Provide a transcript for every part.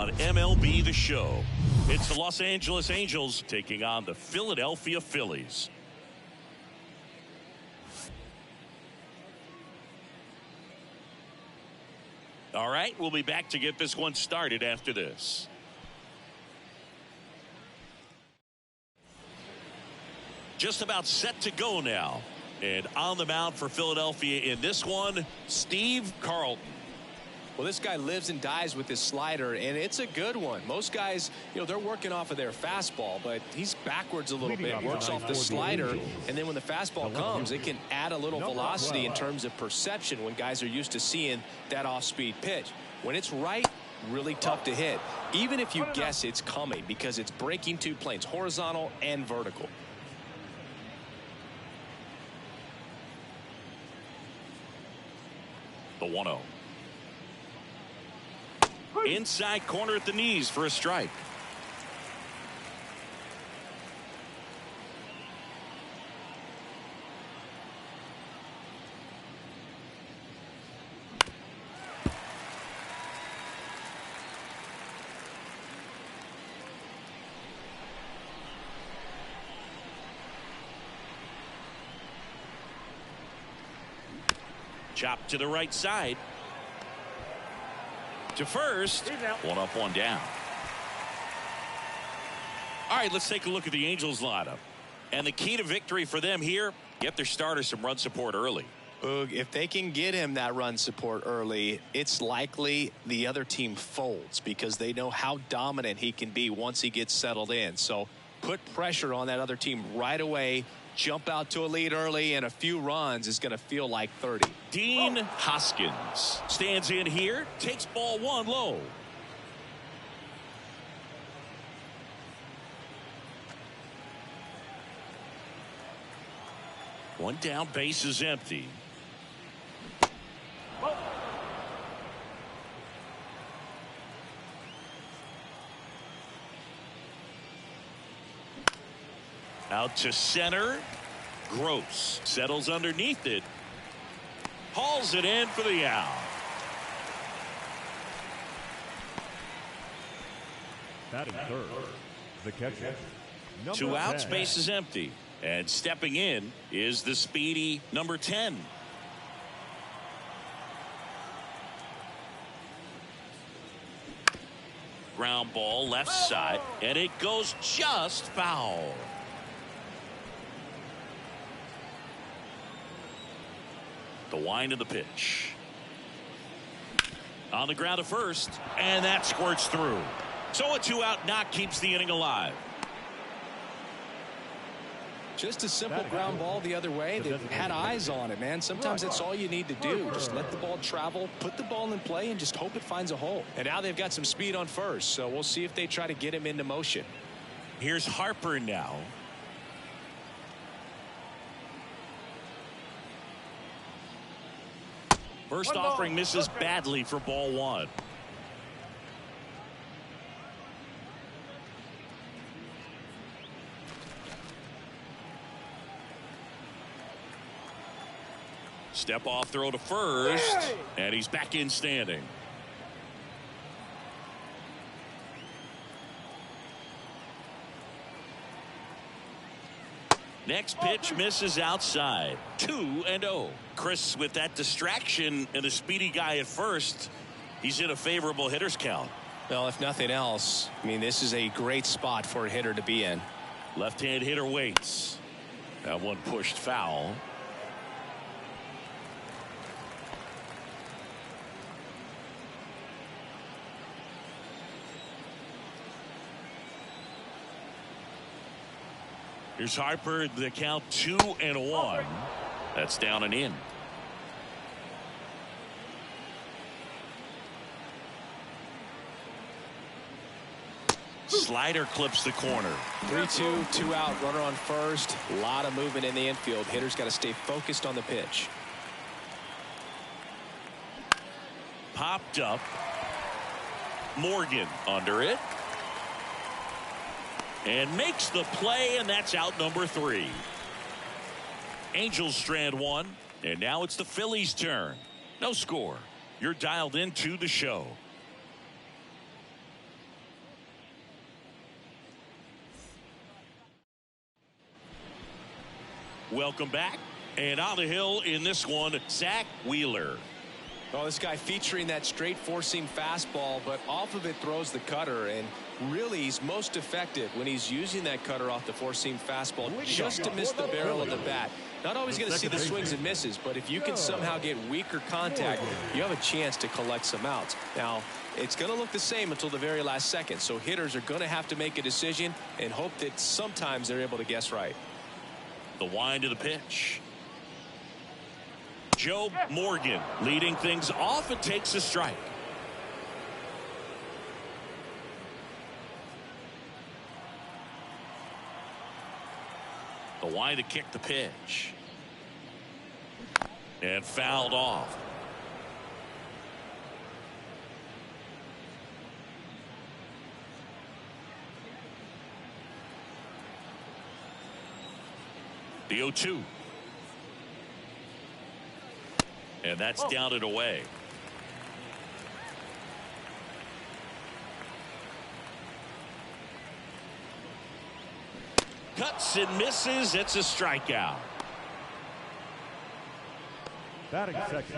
on MLB The Show. It's the Los Angeles Angels taking on the Philadelphia Phillies. All right, we'll be back to get this one started after this. Just about set to go now. And on the mound for Philadelphia in this one, Steve Carlton. Well, this guy lives and dies with his slider, and it's a good one. Most guys, they're working off of their fastball, but he's backwards a little bit, works off the slider, and then when the fastball comes, it can add a little velocity in terms of perception when guys are used to seeing that off-speed pitch. When it's right, really tough to hit, even if you guess it's coming, because it's breaking two planes, horizontal and vertical. The 1-0. Inside corner at the knees for a strike. Chop to the right side. To first. One up, one down. All right, let's take a look at the Angels lineup. And the key to victory for them here, get their starter some run support early. If they can get him that run support early, it's likely the other team folds because they know how dominant he can be once he gets settled in. So put pressure on that other team right away. Jump out to a lead early, and a few runs is going to feel like 30. Dean Hoskins stands in here, takes ball one low. One down, base is empty. Out to center. Gross settles underneath it. Hauls it in for the out. Batting third, the catcher. Two outs, base is empty. And stepping in is the speedy number 10. Ground ball left side, and it goes just foul. The wind of the pitch. On the ground to first, and that squirts through. So a two-out knock keeps the inning alive. Just a simple ground ball the other way. They've had eyes on it, man. Sometimes that's all you need to do. Just let the ball travel, put the ball in play, and just hope it finds a hole. And now they've got some speed on first, so we'll see if they try to get him into motion. Here's Harper now. First offering misses badly for ball one. Step off throw to first, and he's back in standing. Next pitch misses outside. 2-0. Chris, with that distraction and a speedy guy at first, he's in a favorable hitter's count. Well, if nothing else, I mean, this is a great spot for a hitter to be in. Left-hand hitter waits. That one pushed foul. Here's Harper, the count 2-1. That's down and in. Slider clips the corner. 3-2, two out, runner on first. A lot of movement in the infield. Hitter's got to stay focused on the pitch. Popped up. Morgan under it. And makes the play, and that's out number 3. Angels strand one, and now it's the Phillies' turn. No score. You're dialed into the show. Welcome back. And on the hill in this one, Zach Wheeler. Oh, this guy featuring that straight four-seam fastball, but off of it throws the cutter, and really he's most effective when he's using that cutter off the four-seam fastball just to miss the barrel of the bat. Not always going to see the swings and misses, but if you can somehow get weaker contact, you have a chance to collect some outs. Now, it's going to look the same until the very last second, so hitters are going to have to make a decision and hope that sometimes they're able to guess right. The wind of the pitch. Joe Morgan leading things off and takes a strike. The wind to kick the pitch. And fouled off. The 0-2. And that's down and away. Cuts and misses. It's a strikeout. Batting second.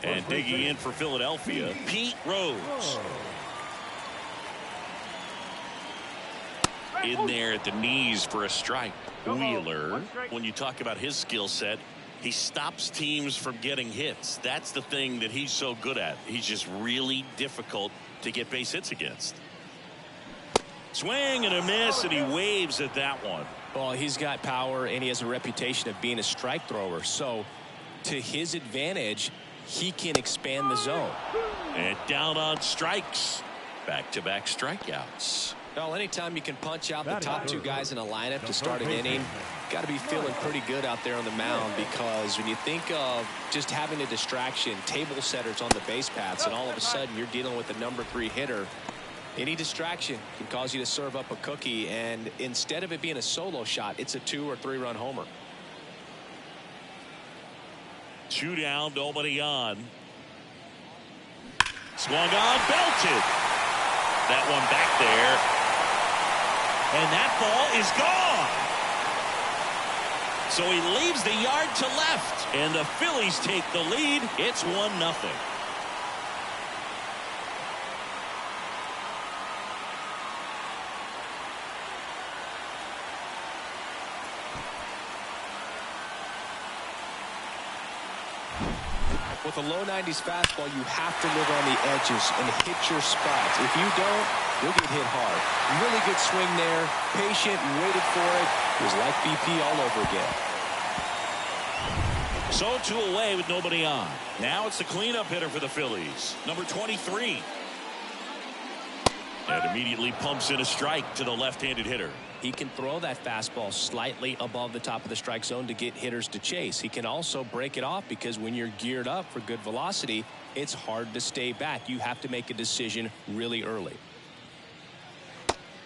And digging in for Philadelphia, Pete Rose. In there at the knees for a strike. Wheeler, when you talk about his skill set, he stops teams from getting hits. That's the thing that he's so good at. He's just really difficult to get base hits against. Swing and a miss, and he waves at that one. Well, he's got power, and he has a reputation of being a strike thrower. So, to his advantage, he can expand the zone. And down on strikes. Back-to-back strikeouts. Well, anytime you can punch out the top two guys in a lineup to start an inning, got to be feeling pretty good out there on the mound, because when you think of just having a distraction, table setters on the base paths, and all of a sudden you're dealing with the #3 hitter, any distraction can cause you to serve up a cookie, and instead of it being a solo shot, it's a 2 or 3 run homer. 2 down, nobody on. Swung on, belted. That one back there. And that ball is gone. So he leaves the yard to left. And the Phillies take the lead. It's 1-0. With a low 90s fastball, you have to live on the edges and hit your spots. If you don't, you'll get hit hard. Really good swing there. Patient, waited for it. It was like BP all over again. So 2 away with nobody on. Now it's the cleanup hitter for the Phillies, number 23. And immediately pumps in a strike to the left-handed hitter. He can throw that fastball slightly above the top of the strike zone to get hitters to chase. He can also break it off, because when you're geared up for good velocity, it's hard to stay back. You have to make a decision really early.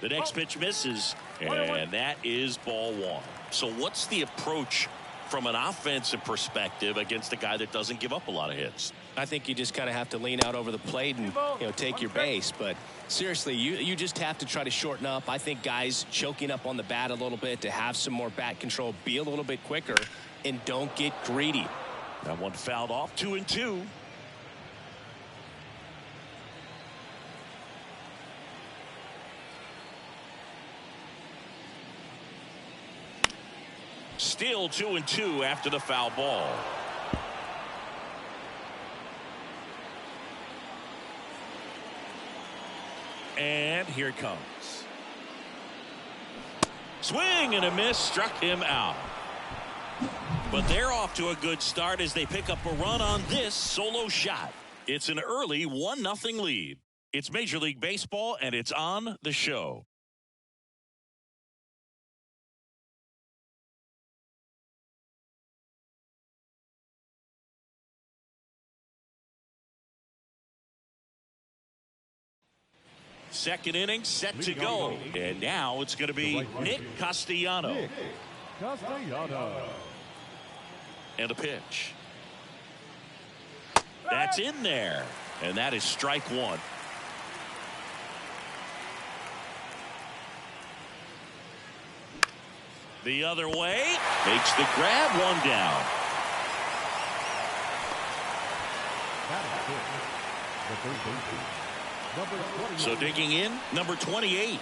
The next pitch misses, and that is ball 1. So what's the approach from an offensive perspective against a guy that doesn't give up a lot of hits? I think you just kind of have to lean out over the plate and take your base. But seriously, you just have to try to shorten up. I think guys choking up on the bat a little bit to have some more bat control, be a little bit quicker, and don't get greedy. That one fouled off. 2-2. Still 2-2 after the foul ball. And here it comes. Swing and a miss, struck him out. But they're off to a good start as they pick up a run on this solo shot. It's an early 1-0 lead. It's Major League Baseball, and it's on the show. Second inning set to go. And now it's going to be Nick Castellano. And a pitch. That's in there. And that is strike 1. The other way. Makes the grab, one down. So digging in, number 28.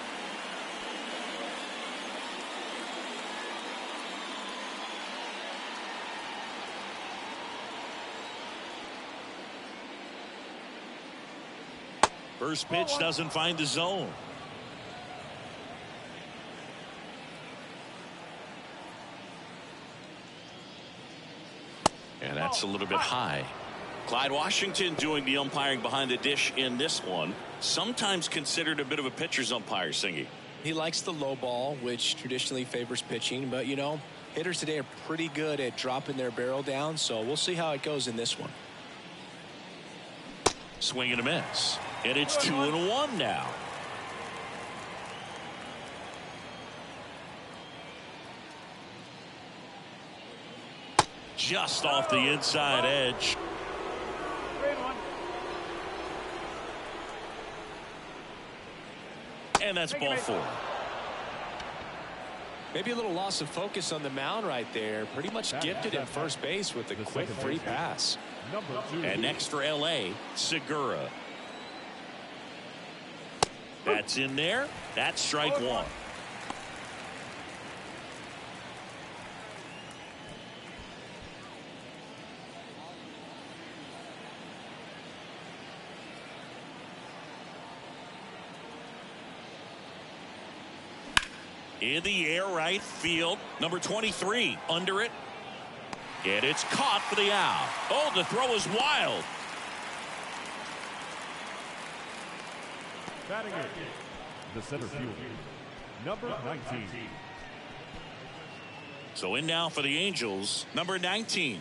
First pitch doesn't find the zone. And that's a little bit high. Clyde Washington doing the umpiring behind the dish in this one. Sometimes considered a bit of a pitcher's umpire, Singy. He likes the low ball, which traditionally favors pitching. But, you know, hitters today are pretty good at dropping their barrel down. So we'll see how it goes in this one. Swing and a miss. And it's 2-1 now. Just off the inside edge. And that's ball 4. Maybe a little loss of focus on the mound right there. Pretty much gifted at first base with a quick free pass. And next for LA, Segura. That's in there. That's strike 1. In the air, right field. Number 23 under it. And it's caught for the out. Oh, the throw is wild. Batting in, the center fielder, number 19. So in now for the Angels, number 19.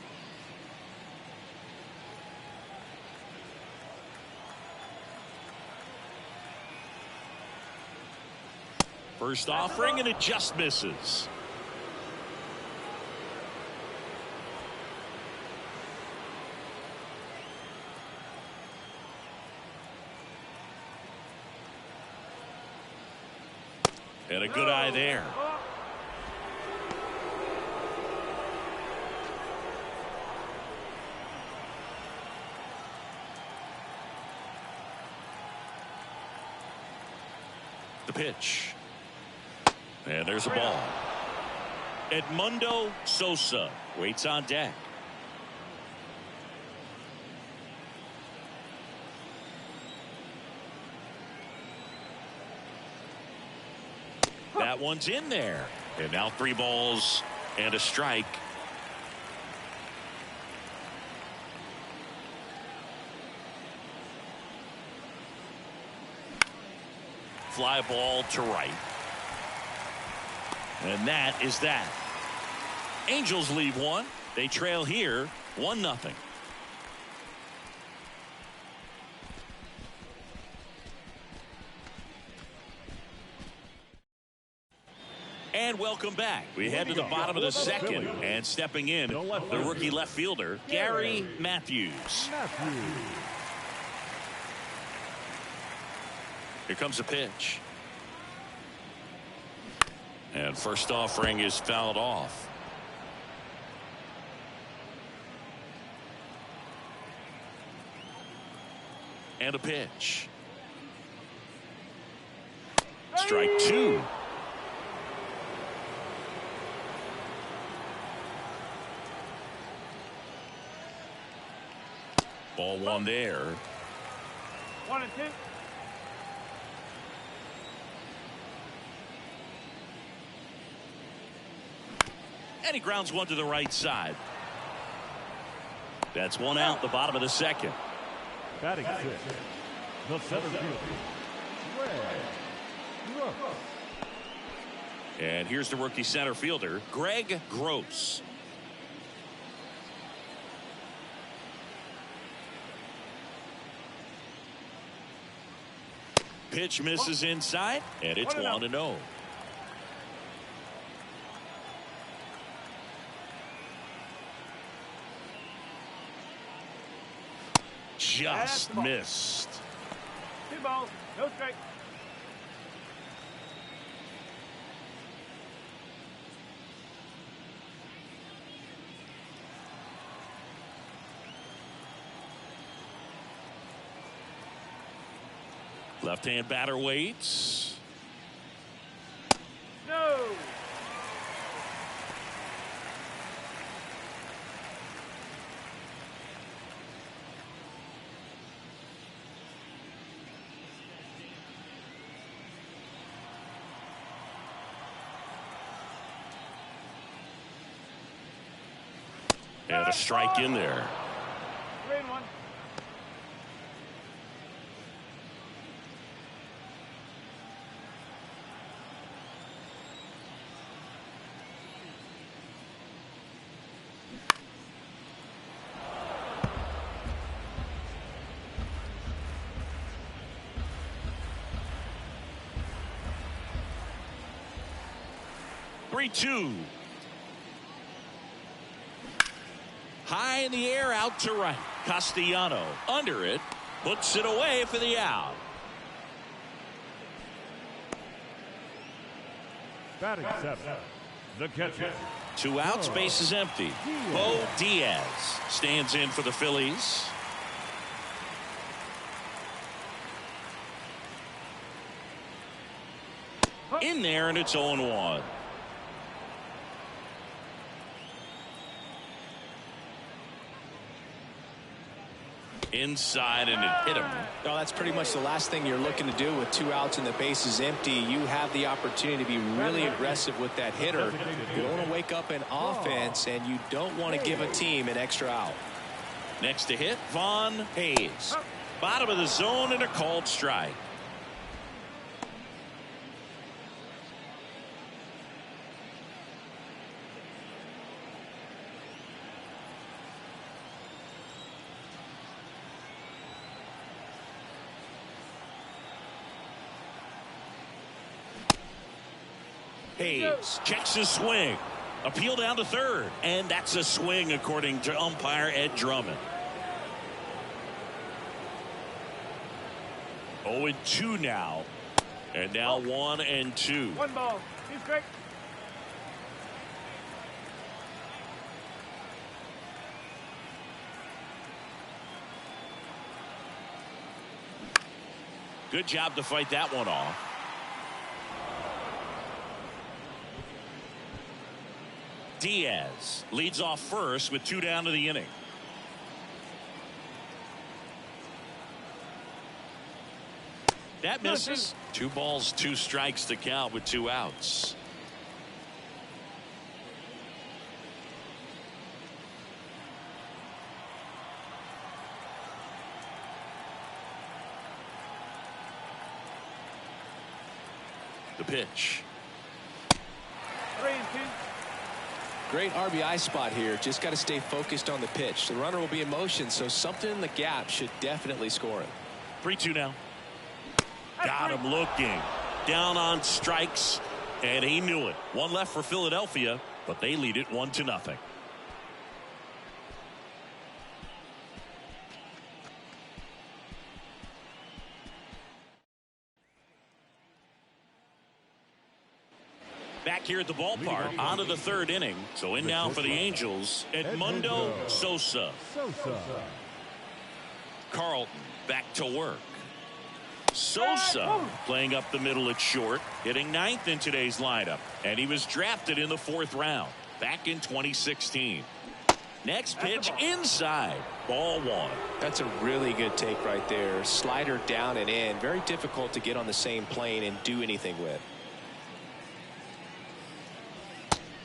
First offering, and it just misses. And a good eye there. The pitch. And there's a ball. Edmundo Sosa waits on deck. That one's in there. And now 3 balls and a strike. Fly ball to right. And that is that. Angels leave 1. They trail here 1-0. And welcome back. We head to the bottom of the second. And stepping in, the rookie left fielder, Gary Matthews. Here comes a pitch. And first offering is fouled off. And a pitch. Strike 2. Ball 1 there. 1 and 2. And he grounds 1 to the right side. That's 1 out, the bottom of the second. Batting 6, the center fielder, Greg. And here's the rookie center fielder, Greg Gross. Pitch misses inside, and it's 1-0. Just missed. 2 balls, no strike. Left-hand batter waits. No. And a strike in there. 3-1. Three-two. High in the air, out to right. Castellano under it, puts it away for the out. Batting seven, the catcher. 2 outs, base is empty. Bo Diaz stands in for the Phillies. In there, and it's 0-1. Inside, and it hit him. No, that's pretty much the last thing you're looking to do with 2 outs and the base is empty. You have the opportunity to be really aggressive with that hitter. You don't want to wake up in offense, and you don't want to give a team an extra out. Next to hit, Von Hayes. Bottom of the zone and a called strike. Hayes checks his swing. Appeal down to third. And that's a swing according to umpire Ed Drummond. 0-2 now. And now 1-2. 1 ball. 2 strikes. Good job to fight that one off. Diaz leads off first with 2 down to the inning. That misses. 2 balls, 2 strikes to count with 2 outs. The pitch. 3-2. Great RBI spot here. Just got to stay focused on the pitch. The runner will be in motion, so something in the gap should definitely score him. 3-2 now. Got him looking. Down on strikes, and he knew it. 1 left for Philadelphia, but they lead it 1-0. Back here at the ballpark, on to the 3rd inning. So in now for the Angels, Edmundo Sosa. Carlton back to work. Sosa playing up the middle at short, hitting 9th in today's lineup, and he was drafted in the 4th round back in 2016. Next pitch inside, ball 1. That's a really good take right there. Slider down and in. Very difficult to get on the same plane and do anything with.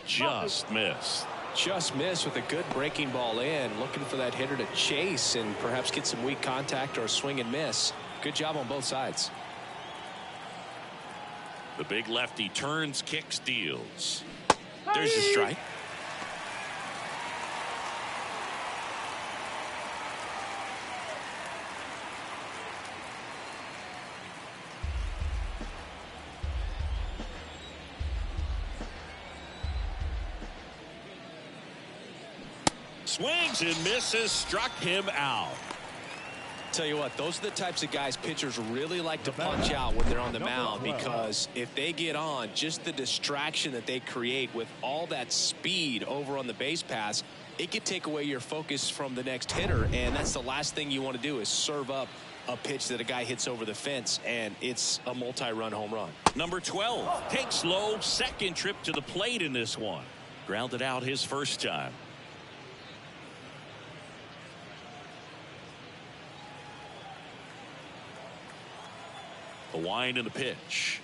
Just missed. Just missed with a good breaking ball in. Looking for that hitter to chase and perhaps get some weak contact or swing and miss. Good job on both sides. The big lefty turns, kicks, deals. There's a strike. Swings and misses, struck him out. Tell you what, those are the types of guys pitchers really like to punch out when they're on the mound, because if they get on, just the distraction that they create with all that speed over on the base pass, it could take away your focus from the next hitter, and that's the last thing you want to do is serve up a pitch that a guy hits over the fence, and it's a multi-run home run. Number 12 takes low, second trip to the plate in this one. Grounded out his first time. The wind and the pitch.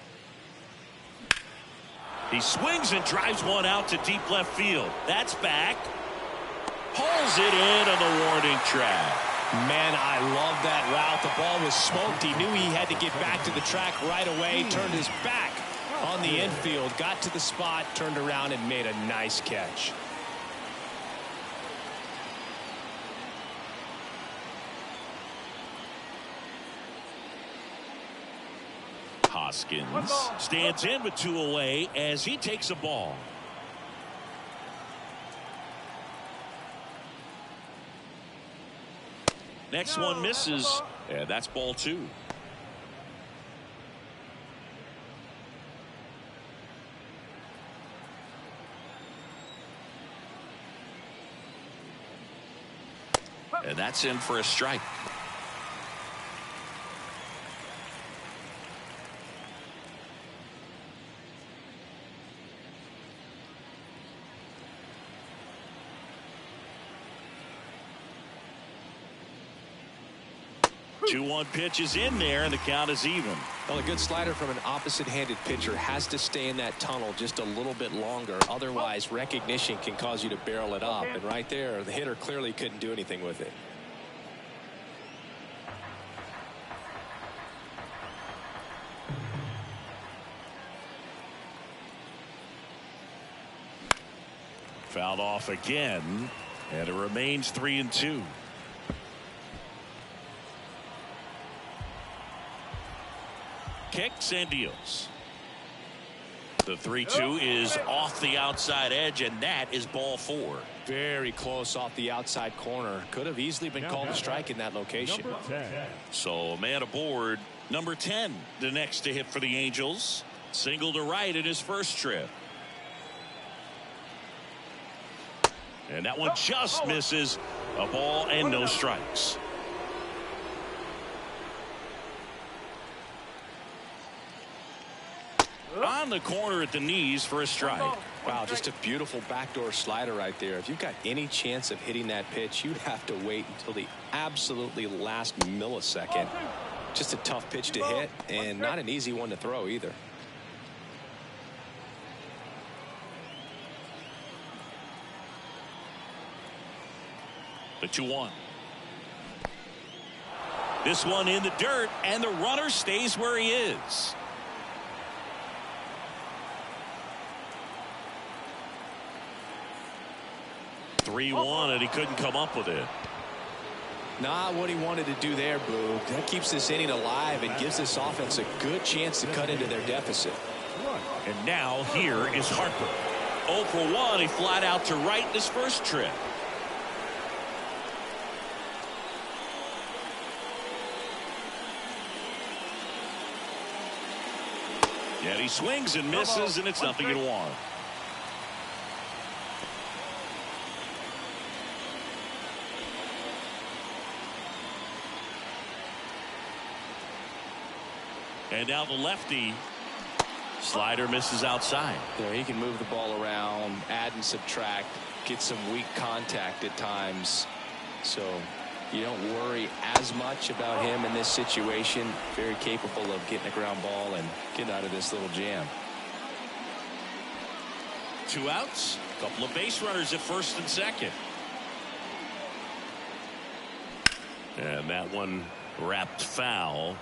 He swings and drives one out to deep left field. That's back. Pulls it in on the warning track. Man, I love that route. The ball was smoked. He knew he had to get back to the track right away. Turned his back on the infield. Got to the spot, turned around, and made a nice catch. Hoskins stands in with 2 away as he takes a ball. Next one misses, and that's ball 2. And that's in for a strike. Two 2-1 pitch is in there, and the count is even. Well, a good slider from an opposite-handed pitcher has to stay in that tunnel just a little bit longer. Otherwise, recognition can cause you to barrel it up. And right there, the hitter clearly couldn't do anything with it. Fouled off again, and it remains 3-2. Kicks and deals. The 3-2 is off the outside edge, and that is ball 4. Very close off the outside corner. Could have easily been called a strike in that location. So a man aboard. Number 10, the next to hit for the Angels. Single to right in his first trip. And that one just misses. A ball and no strikes. On the corner at the knees for a strike. Wow, just a beautiful backdoor slider right there. If you've got any chance of hitting that pitch, you'd have to wait until the absolutely last millisecond. Just a tough pitch to hit, and not an easy one to throw either. The 2-1. This one in the dirt, and the runner stays where he is. (3-1), and he couldn't come up with it. Not what he wanted to do there, Boo. That keeps this inning alive and gives this offense a good chance to cut into their deficit. And now here is Harper. 0 for 1. He flied out to right in his first trip. And he swings and misses, and it's 0-1. And now the lefty. Slider misses outside. There, he can move the ball around, add and subtract, get some weak contact at times. So you don't worry as much about him in this situation. Very capable of getting a ground ball and getting out of this little jam. 2 outs. Couple of base runners at first and second. And that one wrapped foul.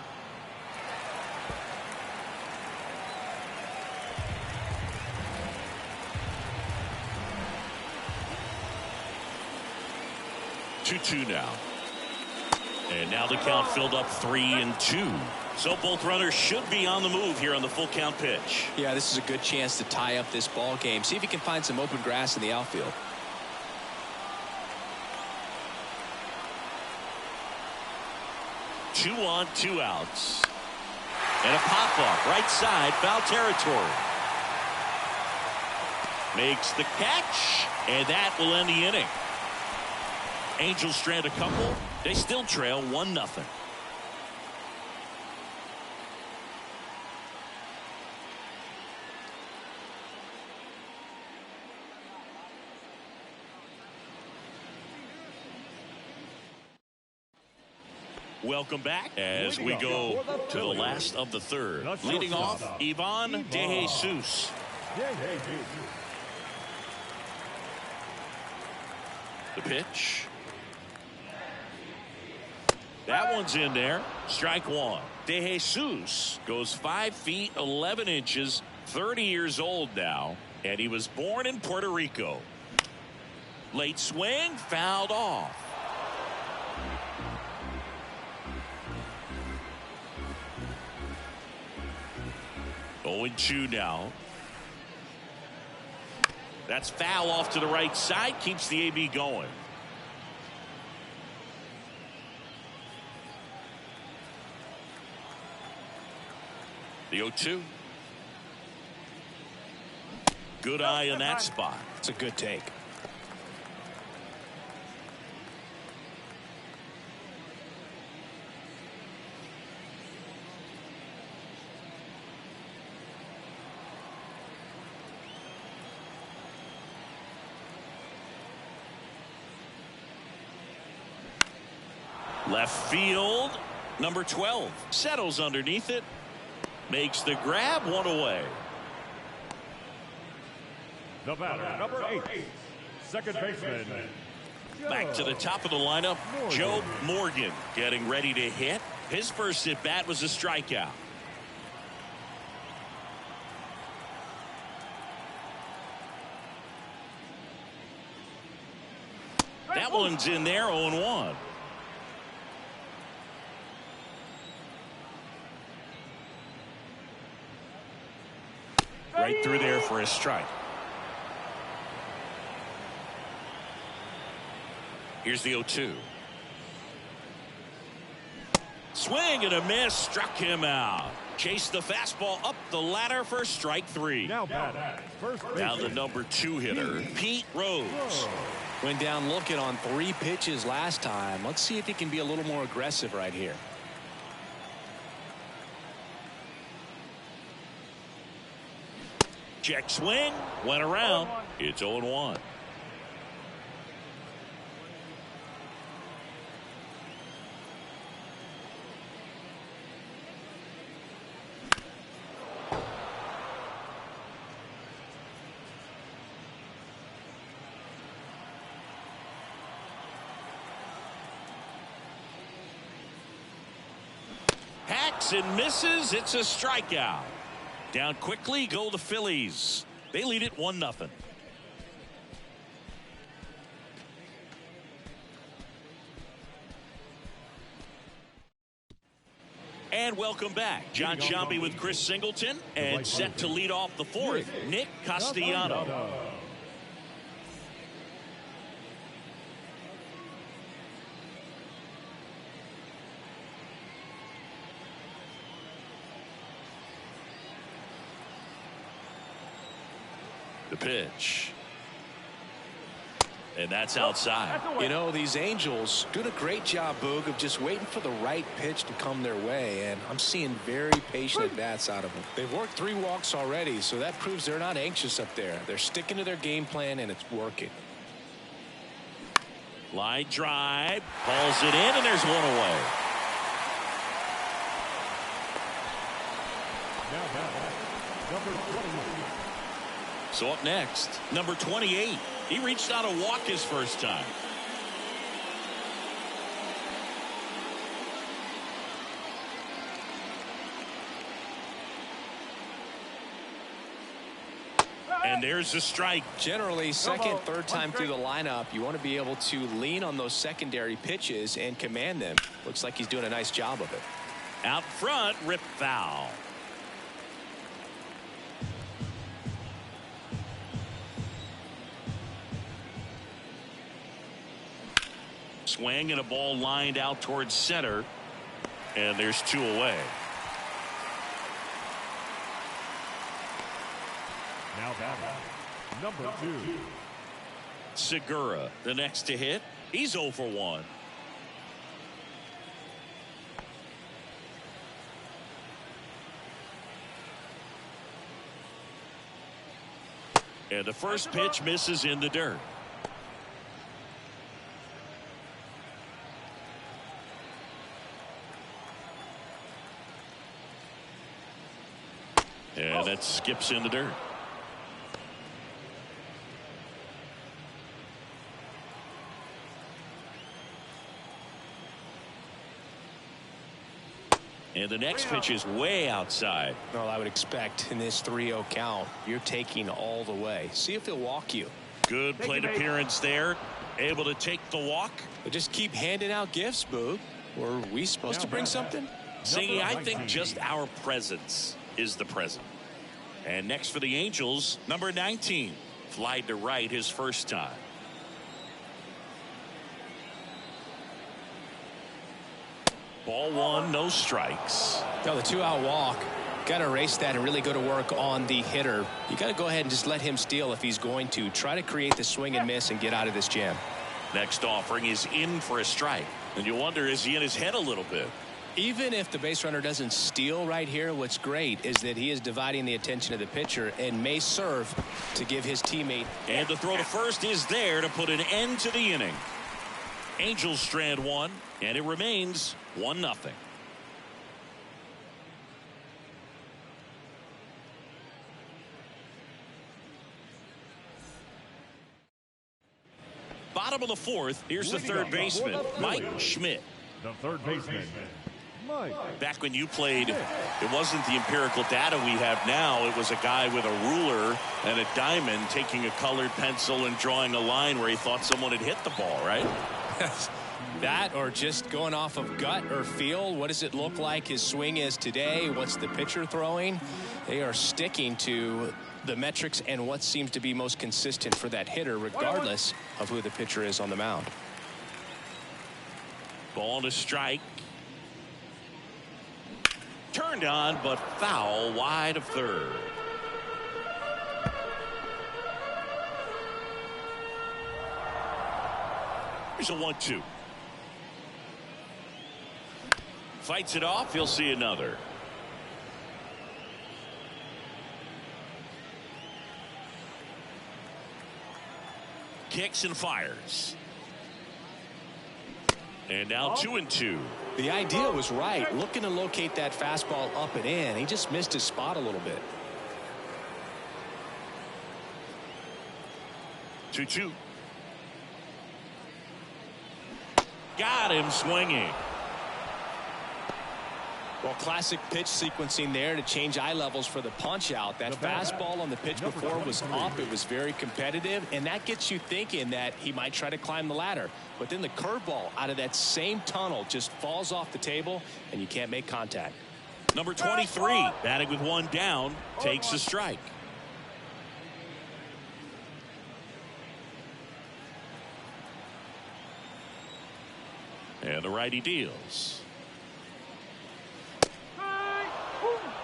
(2-2) now. And now the count filled up 3-2. So both runners should be on the move here on the full count pitch. Yeah, this is a good chance to tie up this ball game. See if he can find some open grass in the outfield. Two on, 2 outs. And a pop-up right side, foul territory. Makes the catch, and that will end the inning. Angels strand a couple. They still trail 1-0. Welcome back as we go to the last of the third. Leading off, Ivan DeJesus. The pitch. That one's in there. Strike one. DeJesus goes 5 feet 11 inches, 30 years old now, and he was born in Puerto Rico. Late swing, fouled off. Oh, 0-2 now. That's foul off to the right side, keeps the AB going. The 0-2. Good eye in that spot. It's a good take. Left field, number 12 settles underneath it, makes the grab, one away. The batter, number 8, second baseman. Back to the top of the lineup, Joe Morgan getting ready to hit. His first at bat was a strikeout. That one's in there, 0-1. Right through there for a strike. Here's the 0-2. Swing and a miss, struck him out. Chased the fastball up the ladder for strike 3. Now batting, first baseman. Now the number 2 hitter, Pete Rose. Went down looking on 3 pitches last time. Let's see if he can be a little more aggressive right here. Check swing, went around. It's 0-1. Hacks and misses. It's a strikeout. Down quickly go the Phillies. They lead it 1-0. And welcome back. John Sciambi with Chris Singleton, and set to lead off the fourth, Nick Castellano. The pitch. And that's outside. You know, these Angels doing a great job, Boog, of just waiting for the right pitch to come their way, and I'm seeing very patient at-bats out of them. They've worked 3 walks already, so that proves they're not anxious up there. They're sticking to their game plan, and it's working. Line drive, balls it in, and there's 1 away. Now batting, number 21. So up next, number 28. He reached out a walk his first time. And there's the strike. Generally, second, third time through the lineup, you want to be able to lean on those secondary pitches and command them. Looks like he's doing a nice job of it. Out front, rip foul. Swing and a ball lined out towards center, and there's 2 away. Now batting, number 2. Segura, the next to hit. He's 0 for 1. And the first pitch misses in the dirt. And that skips in the dirt. And the next pitch is way outside. Well, I would expect in this 3-0 count, you're taking all the way. See if he'll walk you. Good plate appearance there. Able to take the walk. But just keep handing out gifts, Boog. Were we supposed to bring something? See, I think just our presence is the present. And next for the Angels, number 19. Flied to right his first time. Ball one, no strikes. No, the 2-out walk. Got to erase that and really go to work on the hitter. You got to go ahead and just let him steal if he's going to. Try to create the swing and miss and get out of this jam. Next offering is in for a strike. And you wonder, is he in his head a little bit? Even if the base runner doesn't steal right here, what's great is that he is dividing the attention of the pitcher and may serve to give his teammate. And the throw to first is there to put an end to the inning. Angels strand one, and it remains 1-0. Bottom of the fourth, here's the third baseman, Mike Schmidt. The third baseman, Mike. Back when you played, it wasn't the empirical data we have now. It was a guy with a ruler and a diamond taking a colored pencil and drawing a line where he thought someone had hit the ball, right? That or just going off of gut or feel. What does it look like his swing is today? What's the pitcher throwing? They are sticking to the metrics and what seems to be most consistent for that hitter, regardless of who the pitcher is on the mound. Ball to strike. Turned on, but foul wide of third. Here's a 1-2. Fights it off. He'll see another. Kicks and fires. And now 2-2. The idea was right. Looking to locate that fastball up and in. He just missed his spot a little bit. 2-2. Got him swinging. Well, classic pitch sequencing there to change eye levels for the punch out. That fastball on the pitch before was up. It was very competitive, and that gets you thinking that he might try to climb the ladder. But then the curveball out of that same tunnel just falls off the table, and you can't make contact. Number 23, batting with one down, takes a strike. And the righty deals.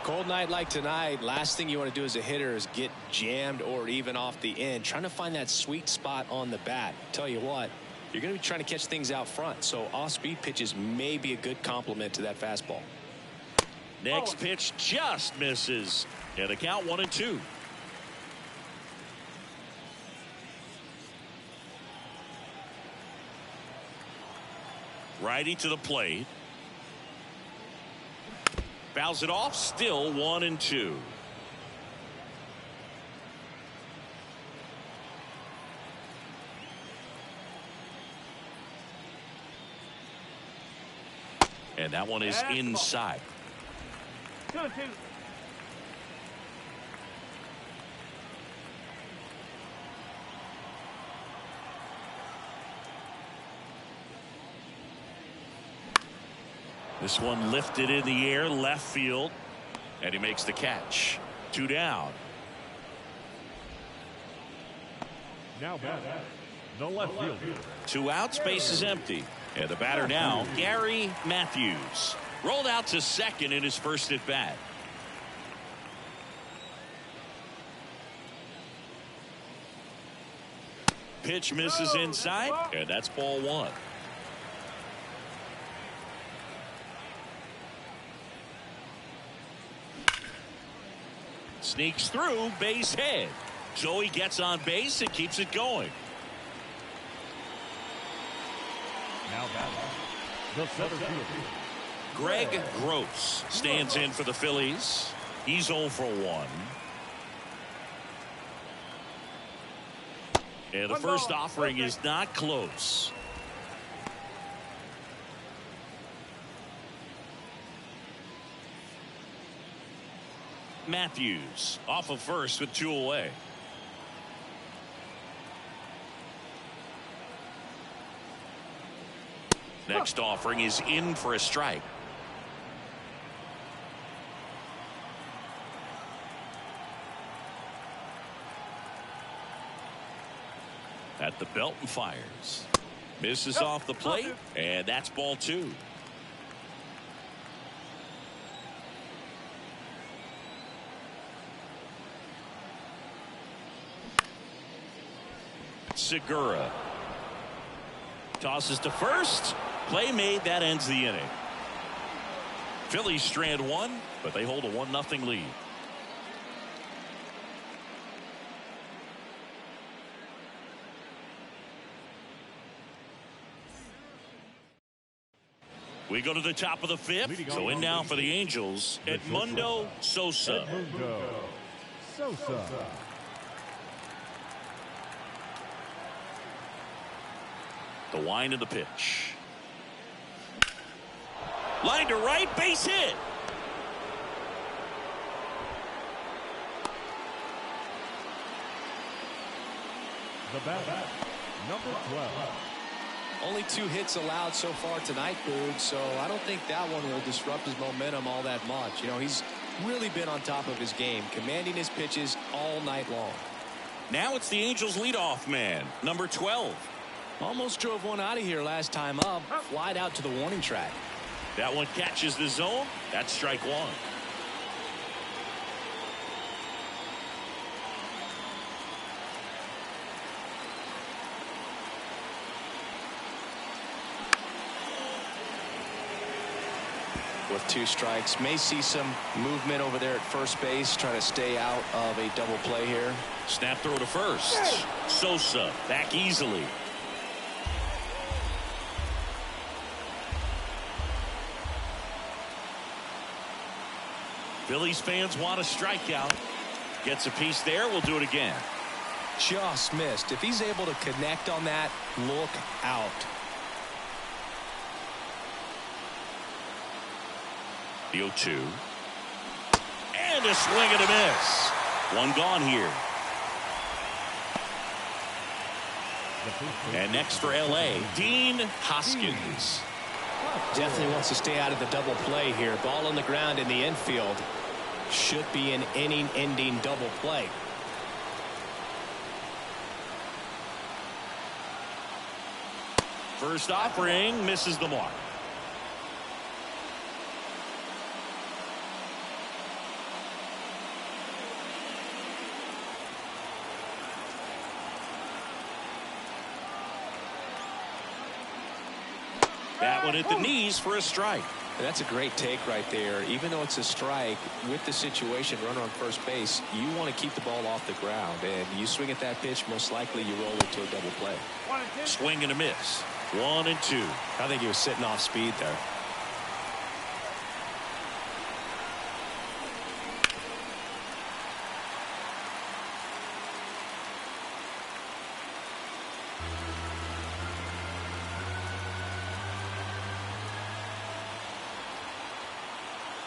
Cold night like tonight, last thing you want to do as a hitter is get jammed or even off the end. Trying to find that sweet spot on the bat. Tell you what, you're going to be trying to catch things out front, so off-speed pitches may be a good complement to that fastball. Next pitch just misses. And the count 1-2. Righty to the plate. Fouls it off, still 1-2. And that one is inside. 2-2. This one lifted in the air, left field, and he makes the catch. 2 down. Now batting, the left fielder. 2 outs, base is empty. And the batter now, Gary Matthews. Rolled out to second in his first at bat. Pitch misses inside, and that's ball 1. Sneaks through, base hit. So he gets on base and keeps it going. Now batting, the center fielder. Greg Gross stands in for the Phillies. He's 0 for 1. And the first offering is not close. Matthews off of first with 2 away. Next offering is in for a strike. At the belt and fires. Misses off the plate, and that's ball 2. Segura tosses to first. Play made. That ends the inning. Phillies strand 1, but they hold a 1-0 lead. We go to the top of the 5th. So in now for the Angels, Edmundo Sosa. The wind of the pitch. Line to right, base hit. The bat, number 12. Only 2 hits allowed so far tonight, Boog, so I don't think that one will disrupt his momentum all that much. You know, he's really been on top of his game, commanding his pitches all night long. Now it's the Angels leadoff man, number 12. Almost drove one out of here last time up, flied out to the warning track. That one catches the zone. That's strike 1. With 2 strikes, may see some movement over there at first base, trying to stay out of a double play here. Snap throw to first. Sosa back easily. Phillies fans want a strikeout. Gets a piece there. We'll do it again. Just missed. If he's able to connect on that, look out. The 0-2. And a swing and a miss. One gone here. And next for LA, Dean Hoskins. Definitely wants to stay out of the double play here. Ball on the ground in the infield. Should be an inning-ending double play. First offering misses the mark. That one at the knees for a strike. And that's a great take right there. Even though it's a strike, with the situation, runner on first base, you want to keep the ball off the ground. And you swing at that pitch, most likely you roll into a double play. Swing and a miss. 1 and 2. I think he was sitting off speed there.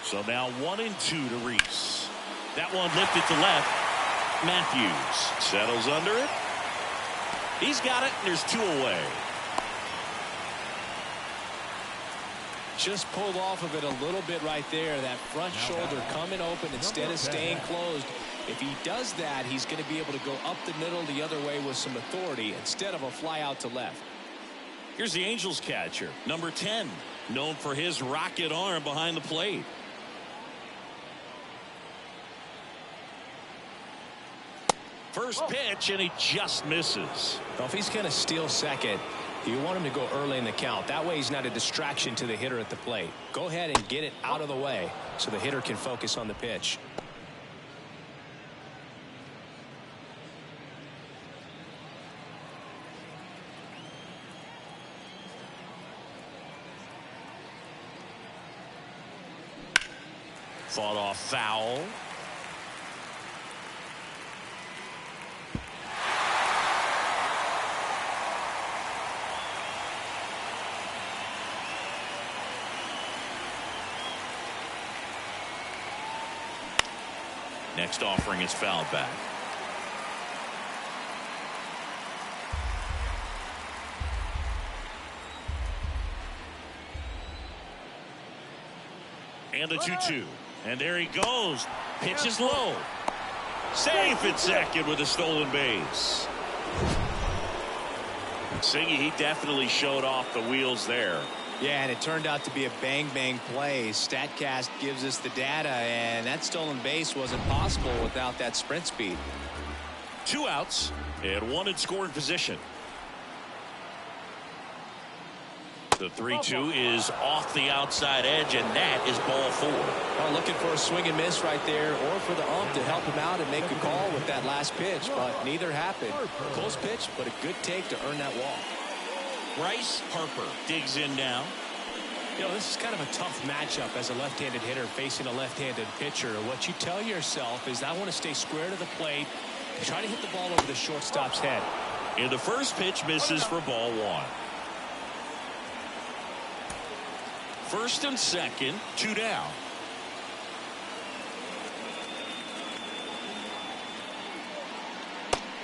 So now 1 and 2 to Reese. That one lifted to left. Matthews settles under it. He's got it, and there's 2 away. Just pulled off of it a little bit right there. That front shoulder coming open instead of staying closed. If he does that, he's going to be able to go up the middle the other way with some authority instead of a fly out to left. Here's the Angels catcher, number 10, known for his rocket arm behind the plate. First pitch, and he just misses. Well, if he's going to steal second, you want him to go early in the count. That way he's not a distraction to the hitter at the plate. Go ahead and get it out of the way so the hitter can focus on the pitch. Fought off foul. Next offering is fouled back. And the 2-2. And there he goes. Pitch is low. Safe at second with a stolen base. Siggy, he definitely showed off the wheels there. Yeah, and it turned out to be a bang-bang play. StatCast gives us the data, and that stolen base wasn't possible without that sprint speed. 2 outs and 1 in scoring position. The 3-2 is off the outside edge, and that is ball 4. Well, looking for a swing and miss right there, or for the ump to help him out and make a call with that last pitch, but neither happened. Close pitch, but a good take to earn that walk. Bryce Harper digs in now. You know, this is kind of a tough matchup as a left-handed hitter facing a left-handed pitcher. What you tell yourself is, I want to stay square to the plate, try to hit the ball over the shortstop's head. And the first pitch misses for ball 1. First and second, 2 down.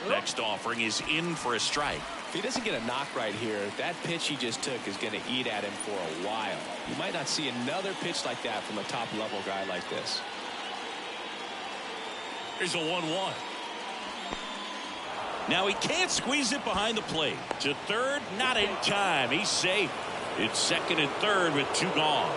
Next offering is in for a strike. If he doesn't get a knock right here, that pitch he just took is going to eat at him for a while. You might not see another pitch like that from a top-level guy like this. Here's a 1-1. Now he can't squeeze it behind the plate. To third, not in time. He's safe. It's second and third with 2 gone.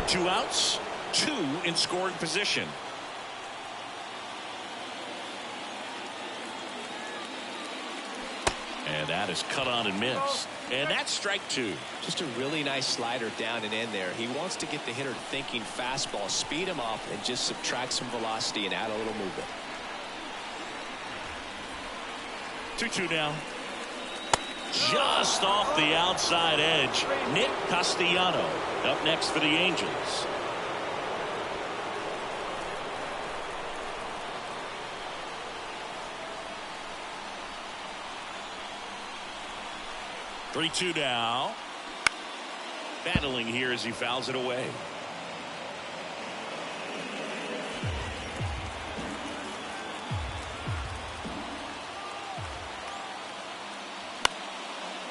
Two outs, 2 in scoring position. And that is cut on and missed. And that's strike 2. Just a really nice slider down and in there. He wants to get the hitter thinking fastball, speed him up, and just subtract some velocity and add a little movement. 2-2 now. Just off the outside edge. Nick Castellano up next for the Angels. Three-two now. Battling here as he fouls it away.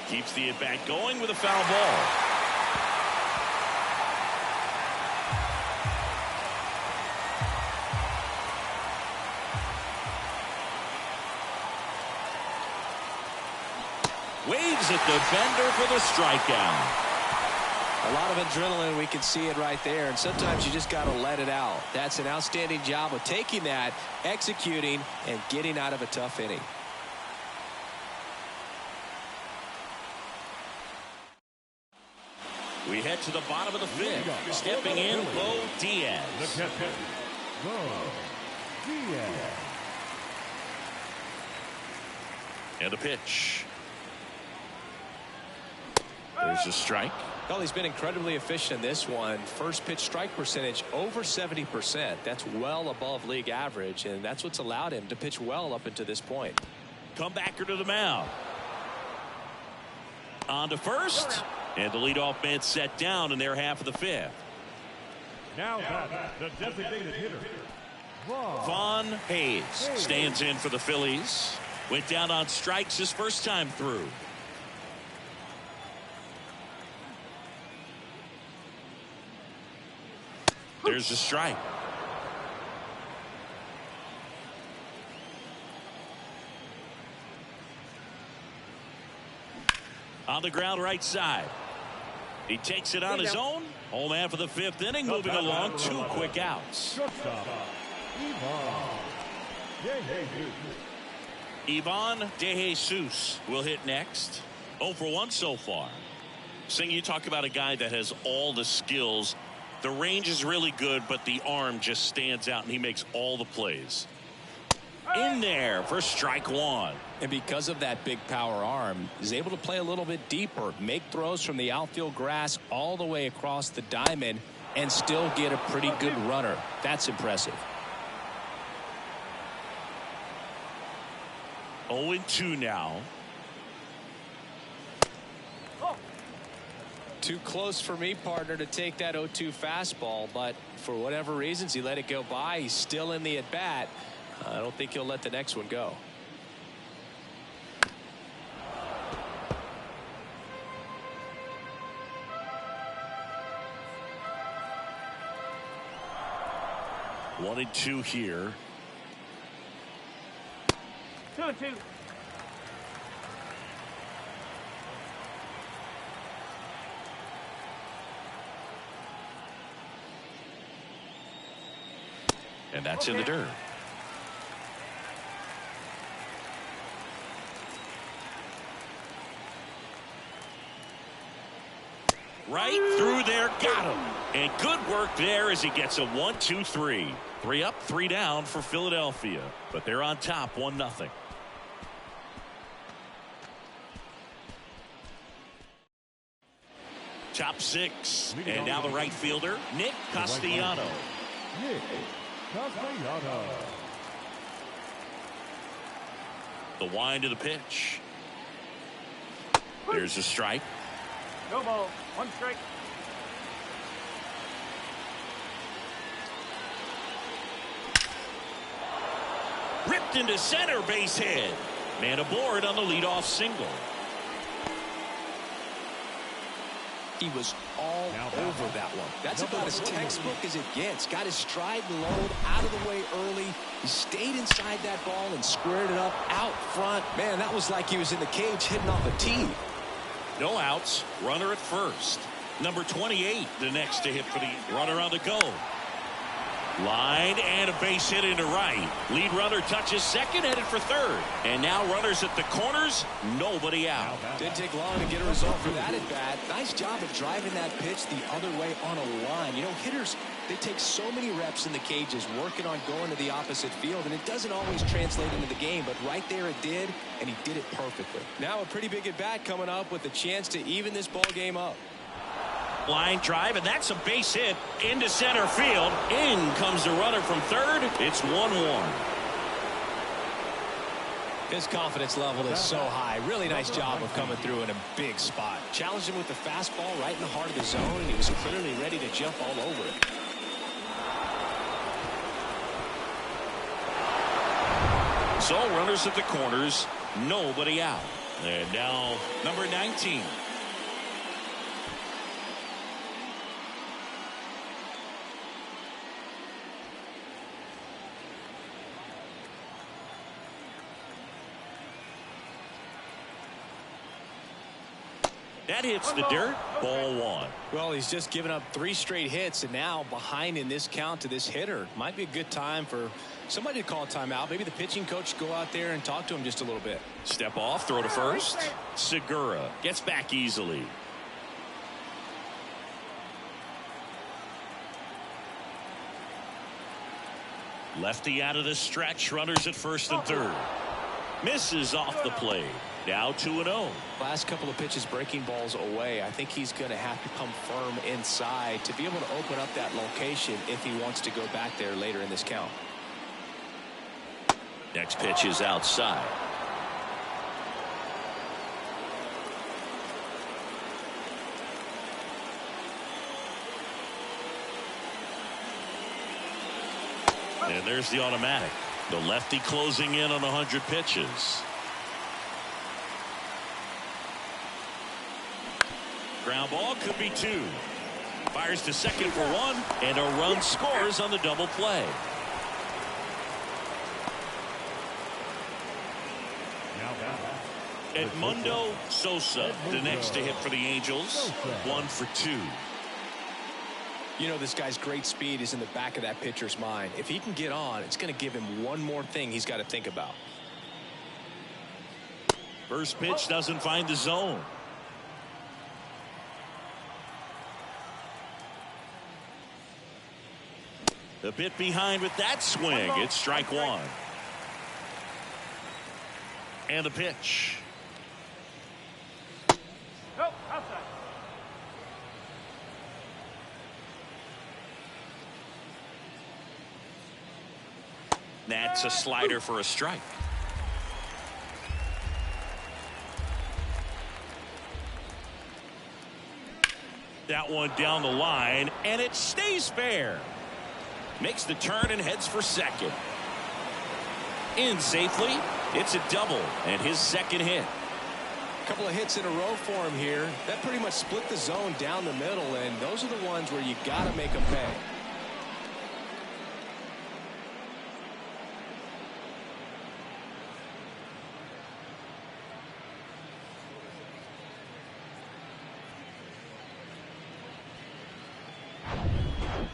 Keeps the at-bat going with a foul ball. Waves at the bender for the strikeout. A lot of adrenaline, we can see it right there, and sometimes you just got to let it out. That's an outstanding job of taking that, executing, and getting out of a tough inning. We head to the bottom of the 5th. Stepping in, Bo Diaz. The catcher, Bo Diaz. And a pitch. There's a strike. Well, he's been incredibly efficient in this one. First pitch strike percentage over 70%. That's well above league average, and that's what's allowed him to pitch well up until this point. Comebacker to the mound. On to first. And the leadoff man set down in their half of the 5th. Now the designated hitter, Von Hayes stands in for the Phillies. Went down on strikes his first time through. There's a strike. On the ground right side. He takes it on his own. Home man for the 5th inning. Moving along. 2 quick outs. shortstop, Ivan De Jesus will hit next. 0 for 1 so far. Sing, you talk about a guy that has all the skills. The range is really good, but the arm just stands out, and he makes all the plays. In there for strike 1. And because of that big power arm, he's able to play a little bit deeper, make throws from the outfield grass all the way across the diamond, and still get a pretty good runner. That's impressive. 0-2 now. Too close for me, partner, to take that 0-2 fastball, but for whatever reasons, he let it go by. He's still in the at-bat. I don't think he'll let the next one go. One and two here. 2-2. And that's in the dirt. Right through there, got him. And good work there as he gets a 1-2-3. 3 up, 3 down for Philadelphia. But they're on top 1-0. Top 6. And now the right fielder, Nick Castellano. Nick Castellano. The wind of the pitch. There's a strike. No ball. 1 strike. Ripped into center, base hit. Man aboard on the leadoff single. He was all over that one. That's about as textbook as it gets. Got his stride and load out of the way early. He stayed inside that ball and squared it up out front. Man, that was like he was in the cage hitting off a tee. No outs. Runner at first. Number 28, the next to hit for the runner on the go. Line and a base hit into right. Lead runner touches second, headed for third. And now runners at the corners, nobody out. Didn't take long to get a result for that at bat. Nice job of driving that pitch the other way on a line. You know, hitters, they take so many reps in the cages working on going to the opposite field, and it doesn't always translate into the game, but right there it did, and he did it perfectly. Now a pretty big at bat coming up with a chance to even this ball game up. Line drive, and that's a base hit into center field. In comes the runner from third. It's 1-1. His confidence level is so high. Really nice job of coming through in a big spot. Challenged him with the fastball right in the heart of the zone, and he was clearly ready to jump all over it. So runners at the corners, nobody out. And now number 19. That hits the dirt. Ball 1. Well, he's just given up 3 straight hits, and now behind in this count to this hitter. Might be a good time for somebody to call a timeout. Maybe the pitching coach go out there and talk to him just a little bit. Step off, throw to first. Segura gets back easily. Lefty out of the stretch. Runners at first and third. Misses off the plate. Now 2-0. Last couple of pitches breaking balls away. I think he's going to have to come firm inside to be able to open up that location if he wants to go back there later in this count. Next pitch is outside. And there's the automatic. The lefty closing in on 100 pitches. Ground ball, could be 2. Fires to second for 1, and a run scores on the double play. Edmundo Sosa, the next to hit for the Angels. 1 for 2. You know, this guy's great speed is in the back of that pitcher's mind. If he can get on, it's going to give him one more thing he's got to think about. First pitch doesn't find the zone. A bit behind with that swing. It's strike 1. And the pitch. That's a slider for a strike. That one down the line, and it stays fair. Makes the turn and heads for second. In safely. It's a double and his second hit. A couple of hits in a row for him here. That pretty much split the zone down the middle, and those are the ones where you got to make them pay.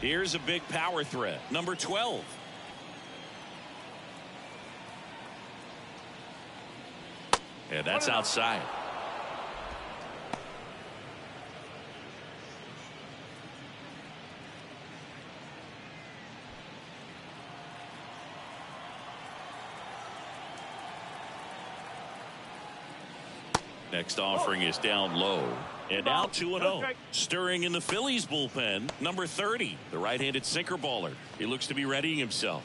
Here's a big power threat. Number 12. And that's outside. Next offering is down low. And now 2-0. Stirring in the Phillies bullpen, number 30, the right-handed sinker baller. He looks to be readying himself.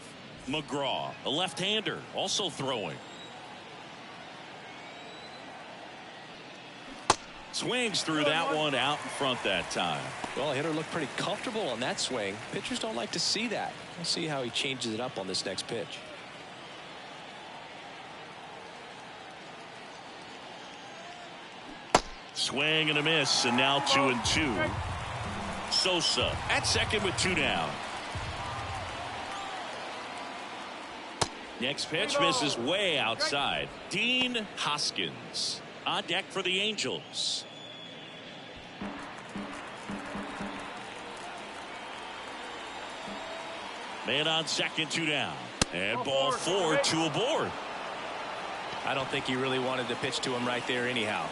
McGraw, a left-hander, also throwing. Swings through that one out in front that time. Well, the hitter looked pretty comfortable on that swing. Pitchers don't like to see that. We'll see how he changes it up on this next pitch. Swing and a miss, and now 2-2. Sosa at second with 2 down. Next pitch misses way outside. Dean Hoskins on deck for the Angels. Man on second, 2 down. And ball 4, 2 aboard. I don't think he really wanted to pitch to him right there anyhow.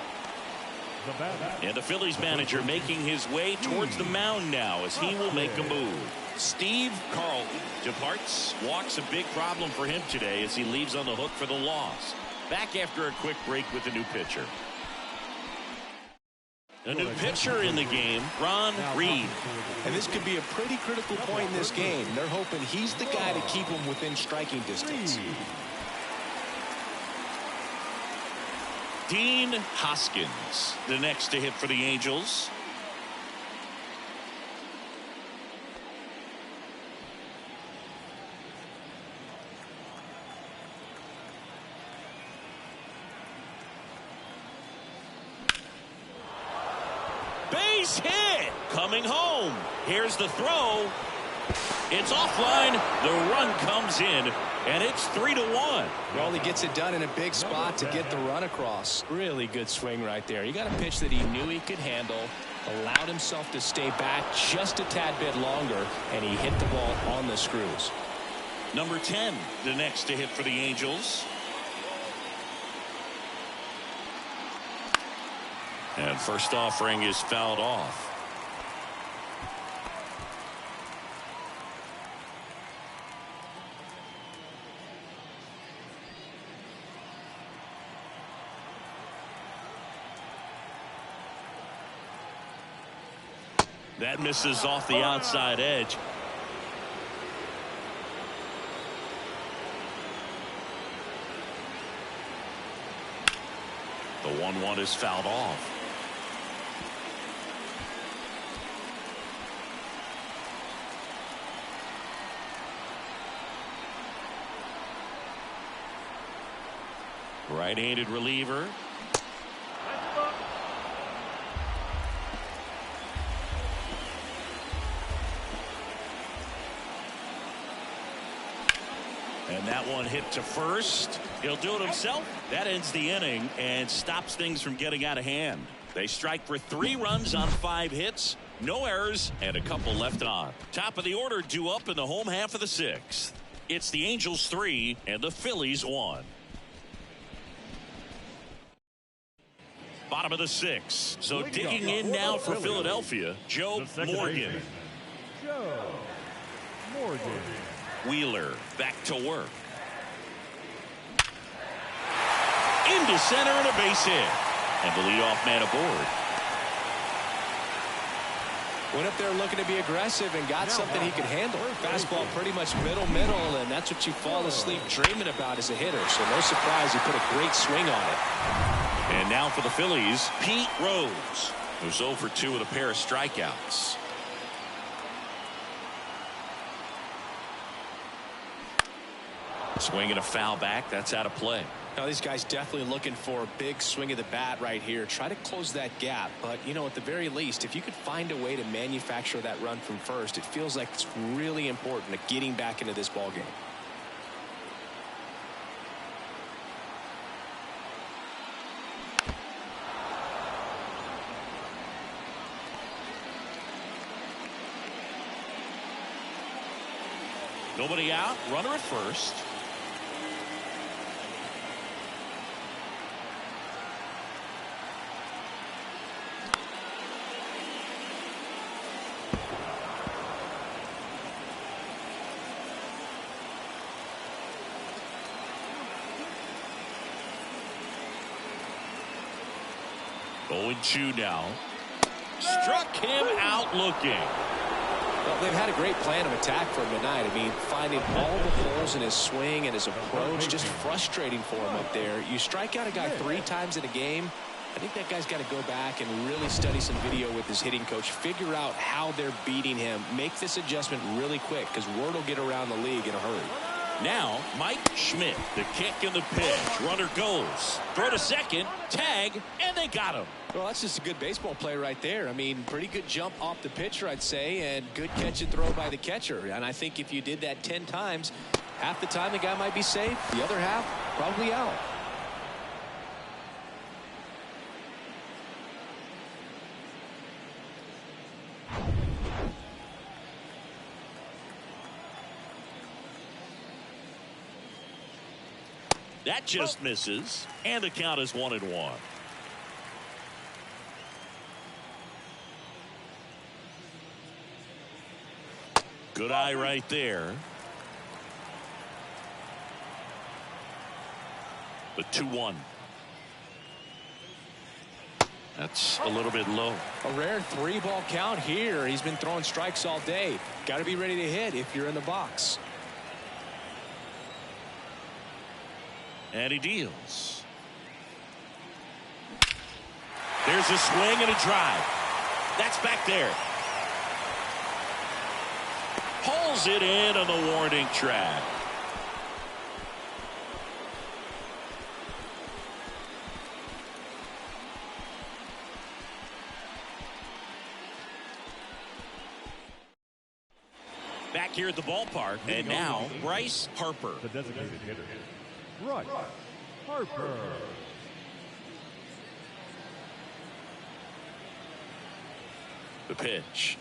And the Phillies manager making his way towards the mound now as he will make a move. Steve Carlton departs. Walks a big problem for him today as he leaves on the hook for the loss. Back after a quick break with a new pitcher. A new pitcher in the game, Ron Reed. And this could be a pretty critical point in this game. They're hoping he's the guy to keep him within striking distance. Dean Hoskins, the next to hit for the Angels. Base hit, coming home. Here's the throw. It's offline. The run comes in, and it's 3-1. Well, he gets it done in a big spot to get the run across. Really good swing right there. He got a pitch that he knew he could handle, allowed himself to stay back just a tad bit longer, and he hit the ball on the screws. Number 10, the next to hit for the Angels. And first offering is fouled off. That misses off the outside edge. The 1-1 is fouled off. Right-handed reliever. And that one hit to first. He'll do it himself. That ends the inning and stops things from getting out of hand. They strike for 3 runs on 5 hits, no errors, and a couple left on. Top of the order due up in the home half of the 6th. It's the Angels 3 and the Phillies 1. Bottom of the 6th. So digging in now for Philadelphia, Joe Morgan. Joe Morgan. Wheeler back to work. Into center and a base hit. And the leadoff man aboard. Went up there looking to be aggressive and got something he could handle. Fastball pretty much middle, and that's what you fall asleep dreaming about as a hitter. So no surprise he put a great swing on it. And now for the Phillies, Pete Rose, who's 0 for 2 with a pair of strikeouts. Swinging a foul back. That's out of play. Now these guys definitely looking for a big swing of the bat right here. Try to close that gap. But, you know, at the very least, if you could find a way to manufacture that run from first, it feels like it's really important to getting back into this ball game. Nobody out. Runner at first. Going 2 now. Struck him out looking. Well, they've had a great plan of attack for him tonight. I mean, finding all the holes in his swing and his approach, just frustrating for him up there. You strike out a guy 3 times in a game, I think that guy's got to go back and really study some video with his hitting coach, figure out how they're beating him, make this adjustment really quick, because word will get around the league in a hurry. Now, Mike Schmidt, the kick and the pitch. Runner goes. Throw to second, tag, and they got him. Well, that's just a good baseball play right there. I mean, pretty good jump off the pitcher, I'd say, and good catch and throw by the catcher. And I think if you did that 10 times, half the time the guy might be safe, the other half probably out. That just misses, and the count is 1-1. Good eye right there. The 2-1. That's a little bit low. A rare 3-ball count here. He's been throwing strikes all day. Got to be ready to hit if you're in the box. And he deals. There's a swing and a drive. That's back there. Pulls it in on the warning track. Back here at the ballpark, and now Bryce Harper. The designated hitter, Bryce Harper. The pitch.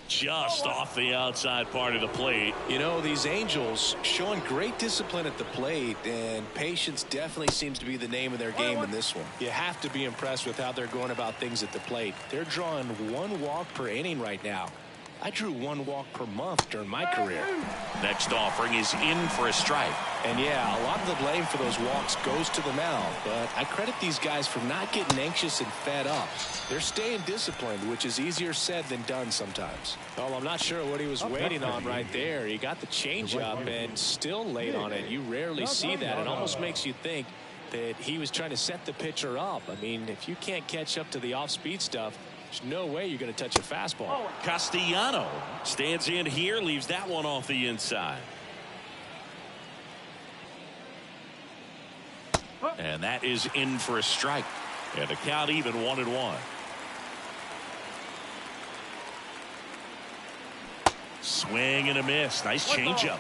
Just off the outside part of the plate. You know, these Angels showing great discipline at the plate, and patience definitely seems to be the name of their game in this one. You have to be impressed with how they're going about things at the plate. They're drawing 1 walk per inning right now. I drew 1 walk per month during my career. Next offering is in for a strike. And yeah, a lot of the blame for those walks goes to the mound, but I credit these guys for not getting anxious and fed up. They're staying disciplined, which is easier said than done sometimes. Well, I'm not sure what he was waiting on right there. He got the changeup and still laid on it. You rarely see that. It almost makes you think that he was trying to set the pitcher up. I mean, if you can't catch up to the off-speed stuff, there's no way you're going to touch a fastball. Castellano stands in here, leaves that one off the inside. And that is in for a strike. And the count even 1-1. Swing and a miss. Nice changeup.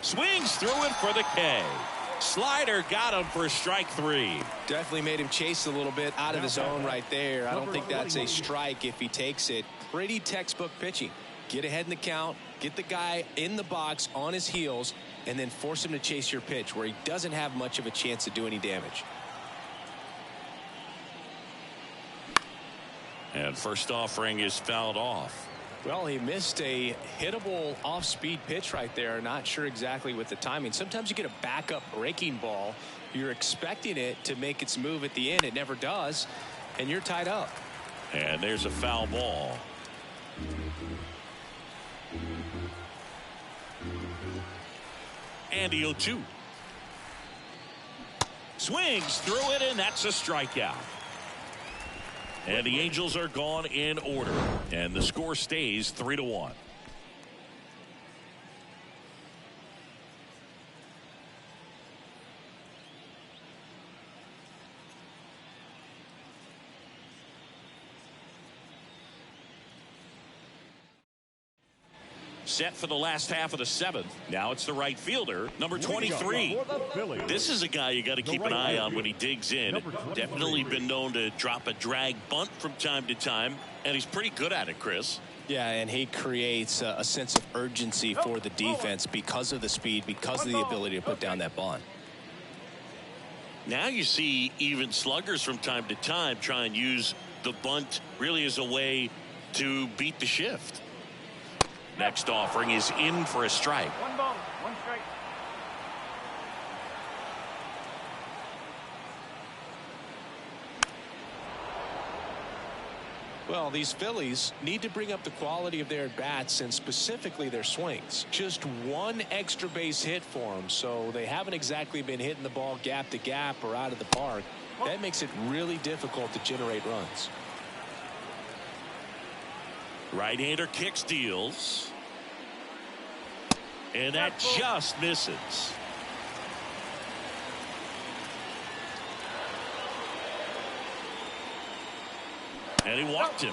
Swings through it for the K. Slider got him for strike 3. Definitely made him chase a little bit out of his zone right there. I don't think that's a strike if he takes it. Pretty textbook pitching. Get ahead in the count, get the guy in the box on his heels, and then force him to chase your pitch where he doesn't have much of a chance to do any damage. And first offering is fouled off. Well, he missed a hittable off-speed pitch right there. Not sure exactly with the timing. Sometimes you get a backup breaking ball. You're expecting it to make its move at the end. It never does, and you're tied up. And there's a foul ball. And the 0-2. Swings through it, and that's a strikeout. And the Angels are gone in order. And the score stays 3-1. Set for the last half of the seventh. Now it's the right fielder, number 23. This is a guy you got to keep an eye on when he digs in. Definitely been known to drop a drag bunt from time to time, and he's pretty good at it, Chris. Yeah, and he creates a sense of urgency for the defense because of the speed, because of the ability to put down that bunt. Now you see even sluggers from time to time try and use the bunt really as a way to beat the shift. Next offering is in for a strike. 1 ball, 1 strike. Well, these Phillies need to bring up the quality of their at-bats and specifically their swings. Just one extra base hit for them, so they haven't exactly been hitting the ball gap to gap or out of the park. That makes it really difficult to generate runs. Right-hander kicks, deals. And that just misses. And he walked him.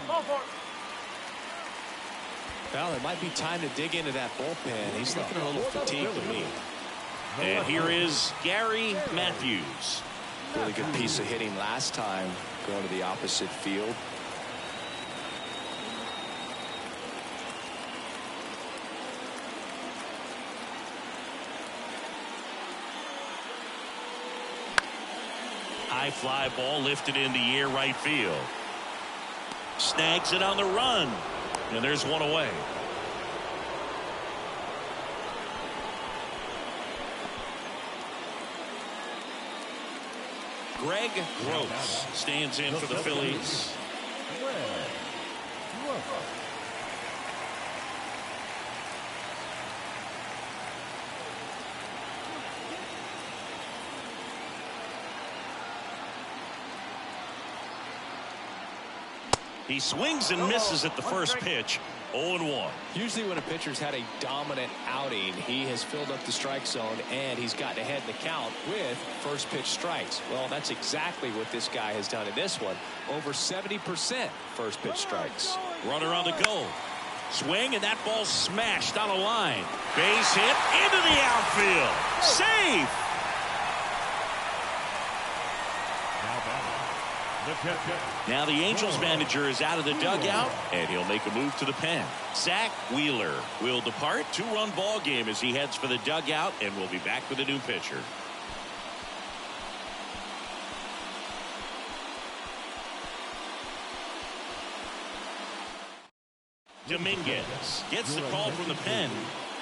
Well, it might be time to dig into that bullpen. He's looking a little fatigued to me. And here is Gary Matthews. Really good piece of hitting last time, going to the opposite field. High fly ball lifted in the air right field. Snags it on the run. And there's one away. Greg Gross stands in for the Phillies. He swings and misses at the first pitch. 0-1. Usually when a pitcher's had a dominant outing, he has filled up the strike zone and he's gotten ahead in the count with first pitch strikes. Well, that's exactly what this guy has done in this one. Over 70% first pitch strikes. Runner on the go. Swing, and that ball smashed on a line. Base hit into the outfield. Safe. Now the Angels manager is out of the dugout, and he'll make a move to the pen. Zach Wheeler will depart. 2-run ball game as he heads for the dugout, and we'll be back with a new pitcher. Dominguez gets the call from the pen,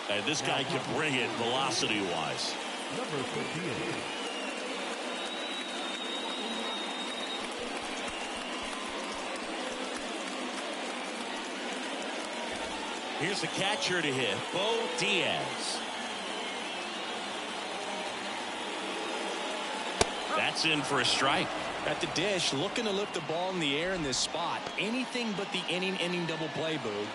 and this guy can bring it velocity-wise. Number 58. Here's the catcher to hit, Bo Diaz. That's in for a strike. At the dish, looking to lift the ball in the air in this spot. Anything but the inning double play, Boog.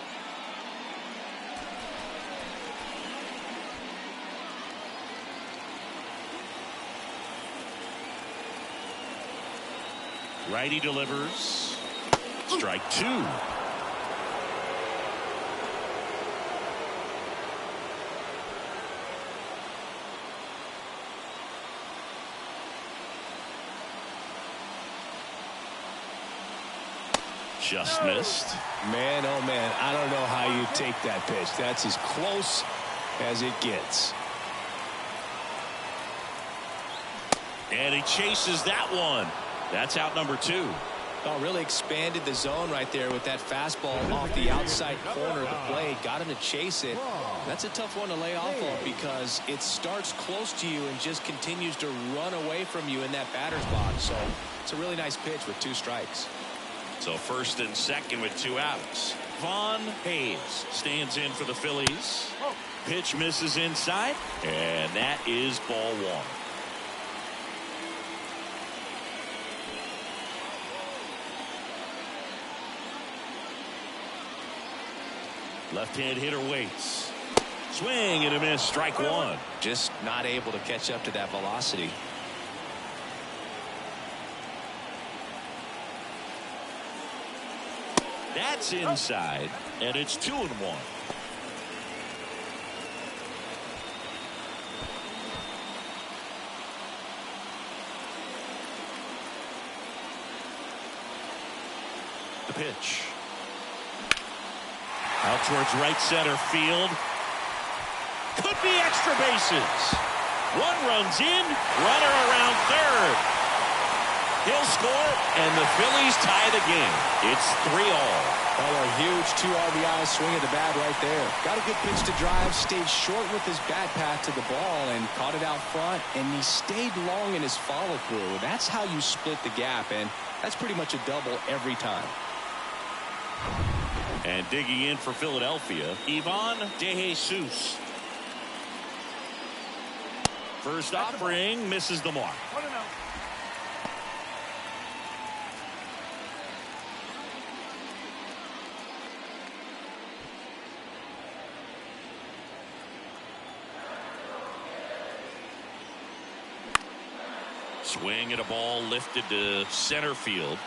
Righty delivers. Strike 2. Just missed. Man, oh man, I don't know how you take that pitch. That's as close as it gets. And he chases that one. That's out number 2. Oh, really expanded the zone right there with that fastball off the outside corner of the plate. Got him to chase it. That's a tough one to lay off of because it starts close to you and just continues to run away from you in that batter's box. So it's a really nice pitch with 2 strikes. So first and second with 2 outs. Vaughn Hayes stands in for the Phillies. Pitch misses inside, and that is ball 1. Left-hand hitter waits. Swing and a miss, strike 1. Just not able to catch up to that velocity. That's inside, and it's 2-1. The pitch. Out towards right center field. Could be extra bases. 1 runs in, runner around third. He'll score, and the Phillies tie the game. It's 3-all. Oh, a huge 2 RBI swing at the bat right there. Got a good pitch to drive, stayed short with his bat path to the ball and caught it out front, and he stayed long in his follow-through. That's how you split the gap, and that's pretty much a double every time. And digging in for Philadelphia, Ivan De Jesus. First offering misses the mark. Swing at a ball lifted to center field.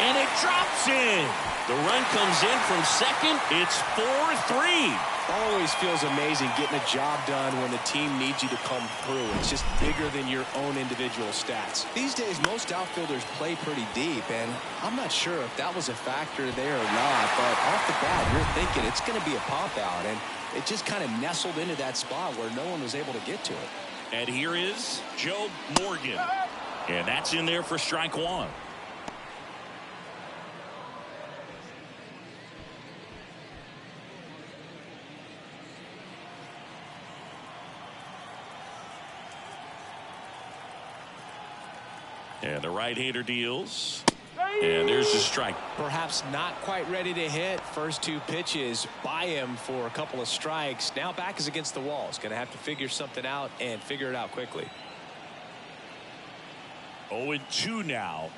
And it drops in. The run comes in from second. It's 4-3. Always feels amazing getting a job done when the team needs you to come through. It's just bigger than your own individual stats. These days, most outfielders play pretty deep, and I'm not sure if that was a factor there or not, but off the bat, you're thinking it's going to be a pop out, and it just kind of nestled into that spot where no one was able to get to it. And here is Joe Morgan. And that's in there for strike 1. And the right-hander deals. And there's the strike. Perhaps not quite ready to hit. First 2 pitches by him for a couple of strikes. Now back is against the wall. He's going to have to figure something out and figure it out quickly. 0-2 now.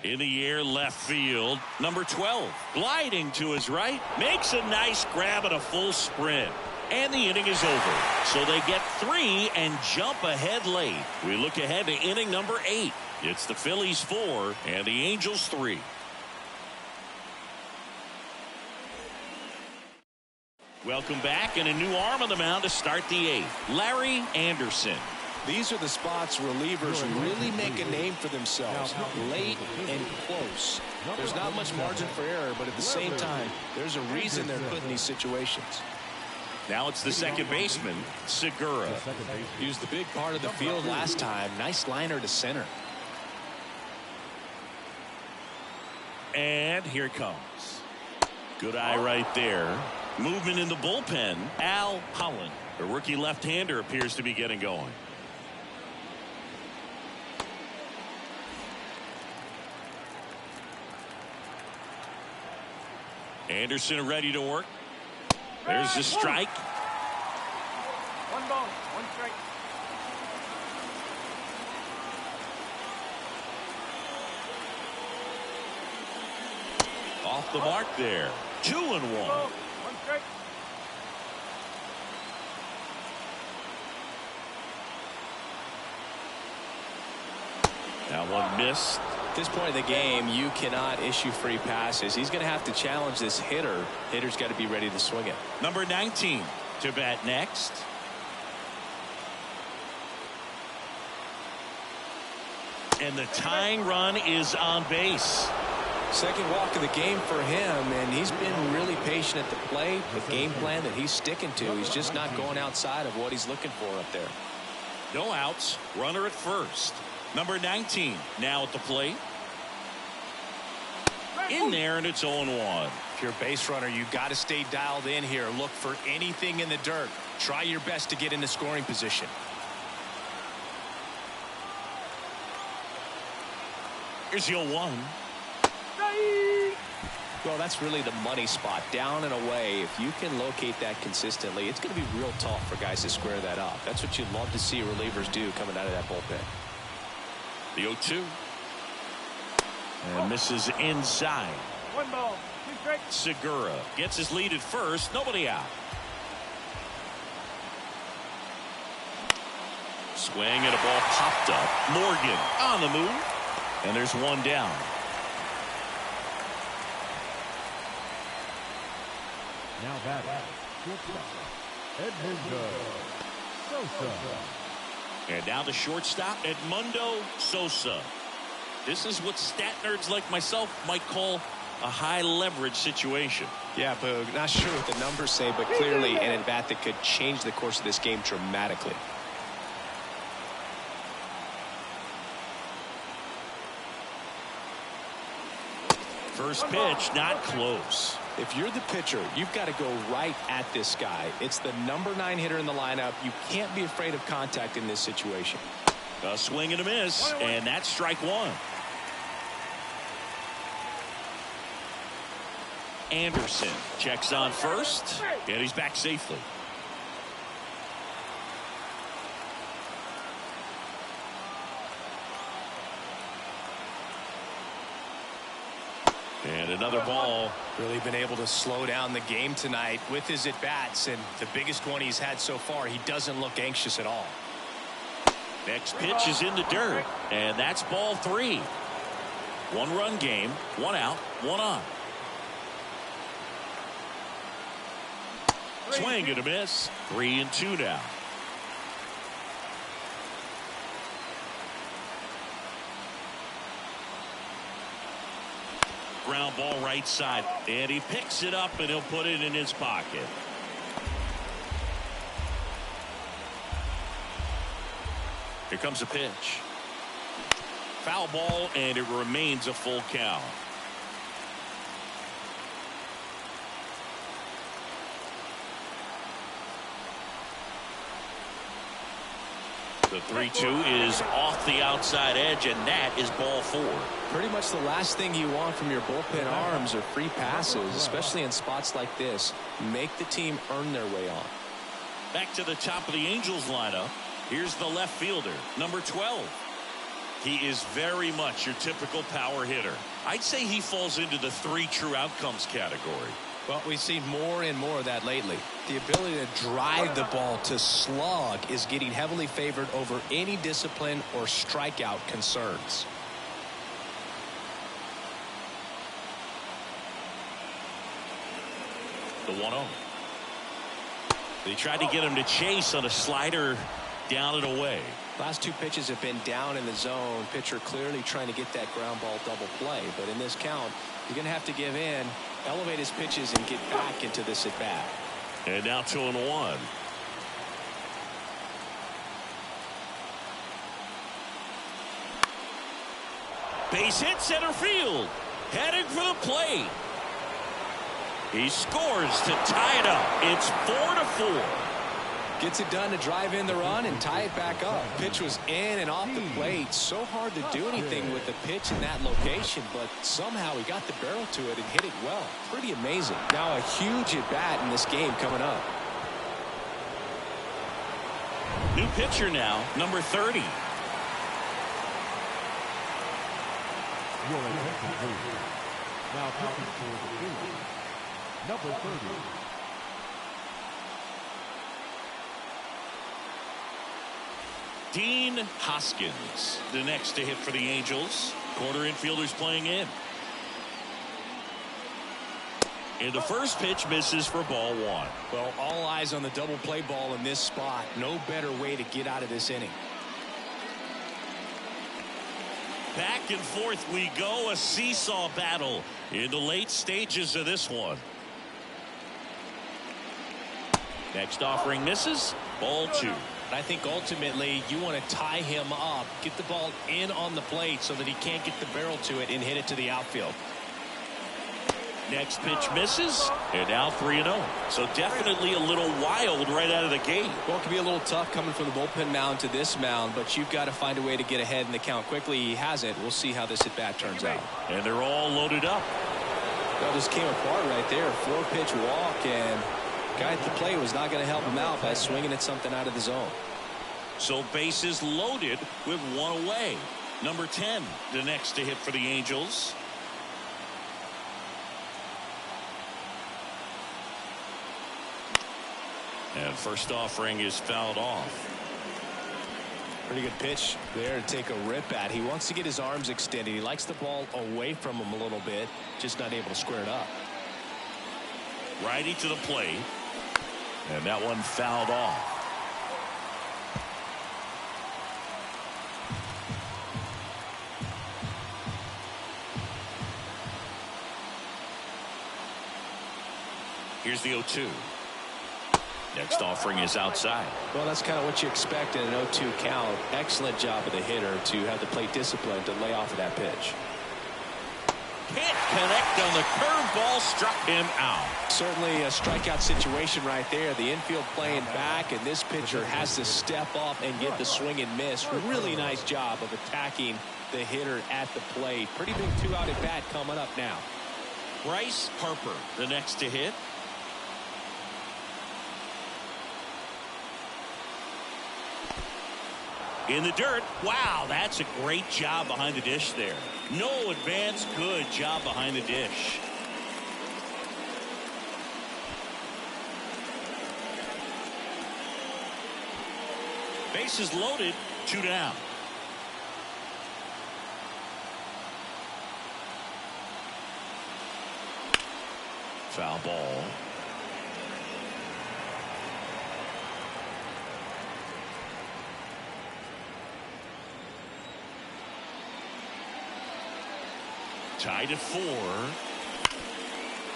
In the air, left field. Number 12 gliding to his right. Makes a nice grab at a full sprint. And the inning is over. So they get 3 and jump ahead late. We look ahead to inning number 8. It's the Phillies 4 and the Angels 3. Welcome back, and a new arm on the mound to start the 8th. Larry Anderson. These are the spots relievers really make a name for themselves. Late and close. There's not much margin for error, but at the same time, there's a reason they're put in these situations. Now it's the second baseman, Segura. Used the big part of the field last time. Nice liner to center. And here it comes. Good eye right there. Movement in the bullpen. Al Holland, the rookie left-hander, appears to be getting going. Anderson ready to work. There's the strike. 1 ball, 1 strike. Off the mark there. 2-1. 1 strike. That one missed. At this point in the game, you cannot issue free passes. He's going to have to challenge this hitter. Hitter's got to be ready to swing it. Number 19 to bat next. And the tying run is on base. Second walk of the game for him, and he's been really patient at the plate. The game plan that he's sticking to, he's just not going outside of what he's looking for up there. No outs. Runner at first. Number 19 now at the plate. in there, and it's 0-1. If you're a base runner, you got to stay dialed in here. Look for anything in the dirt. Try your best to get into scoring position. Here's the 0-1. Well, that's really the money spot, down and away. If you can locate that consistently, it's going to be real tough for guys to square that up. That's what you'd love to see relievers do coming out of that bullpen. The 0-2. And misses inside. 1 ball, 2 strikes. Segura gets his lead at first. Nobody out. Swing and a ball popped up. Morgan on the move. And there's 1 down. Now batting, shortstop, Edmundo Sosa. And now the shortstop, Edmundo Sosa. This is what stat nerds like myself might call a high leverage situation. Yeah, Boog, not sure what the numbers say, but clearly an at-bat that could change the course of this game dramatically. First pitch, not close. If you're the pitcher, you've got to go right at this guy. It's the number 9 hitter in the lineup. You can't be afraid of contact in this situation. A swing and a miss, and that's strike 1. Anderson checks on first, and he's back safely. And another ball. Really been able to slow down the game tonight with his at-bats, and the biggest one he's had so far, he doesn't look anxious at all. Next pitch is in the dirt, and that's ball 3. 1-run game, 1 out, 1 on. Swing and a miss. 3-2 now. Ground ball right side, and he picks it up and he'll put it in his pocket. Here comes a pitch. Foul ball, and it remains a full count. The 3-2 is off the outside edge, and that is ball 4. Pretty much the last thing you want from your bullpen arms are free passes, especially in spots like this. Make the team earn their way on. Back to the top of the Angels lineup. Here's the left fielder, number 12. He is very much your typical power hitter. I'd say he falls into the 3 true outcomes category. Well, we've seen more and more of that lately. The ability to drive the ball to slug is getting heavily favored over any discipline or strikeout concerns. The 1-0. They tried to get him to chase on a slider down and away. Last 2 pitches have been down in the zone. Pitcher clearly trying to get that ground ball double play. But in this count, you're going to have to give in, elevate his pitches, and get back into this at bat. And now 2-1. Base hit center field. Headed for the plate. He scores to tie it up. It's 4-4. Gets it done to drive in the run and tie it back up. Pitch was in and off the plate. So hard to do anything with the pitch in that location, but somehow he got the barrel to it and hit it well. Pretty amazing. Now a huge at bat in this game coming up. New pitcher now, number 30. Your attention, please. Now pitching for the Phillies, number 30. Dean Hoskins, the next to hit for the Angels. Corner infielders playing in. And the first pitch misses for ball 1. Well, all eyes on the double play ball in this spot. No better way to get out of this inning. Back and forth we go, a seesaw battle in the late stages of this one. Next offering misses, ball 2. I think ultimately you want to tie him up, get the ball in on the plate so that he can't get the barrel to it and hit it to the outfield. Next pitch misses, and now 3-0. So definitely a little wild right out of the gate. Well, it can be a little tough coming from the bullpen mound to this mound, but you've got to find a way to get ahead in the count quickly. He hasn't. We'll see how this at-bat turns out. And they're all loaded up. Well, this came apart right there. 4-pitch walk, and guy at the plate was not going to help him out by swinging at something out of the zone. So bases loaded with one away. Number 10, the next to hit for the Angels. And first offering is fouled off. Pretty good pitch there to take a rip at. He wants to get his arms extended. He likes the ball away from him a little bit, just not able to square it up. Righty to the plate. And that one fouled off. Here's the 0-2. Next offering is outside. Well, that's kind of what you expect in an 0-2 count. Excellent job of the hitter to have the plate discipline to lay off of that pitch. Can't connect on the curveball, struck him out. Certainly a strikeout situation right there. The infield playing back, and this pitcher has to step up and get the swing and miss. Really nice job of attacking the hitter at the plate. Pretty big 2-out at bat coming up now. Bryce Harper, the next to hit. In the dirt. Wow, that's a great job behind the dish there. No advance, good job behind the dish. Bases loaded, 2 down. Foul ball. Tied at 4.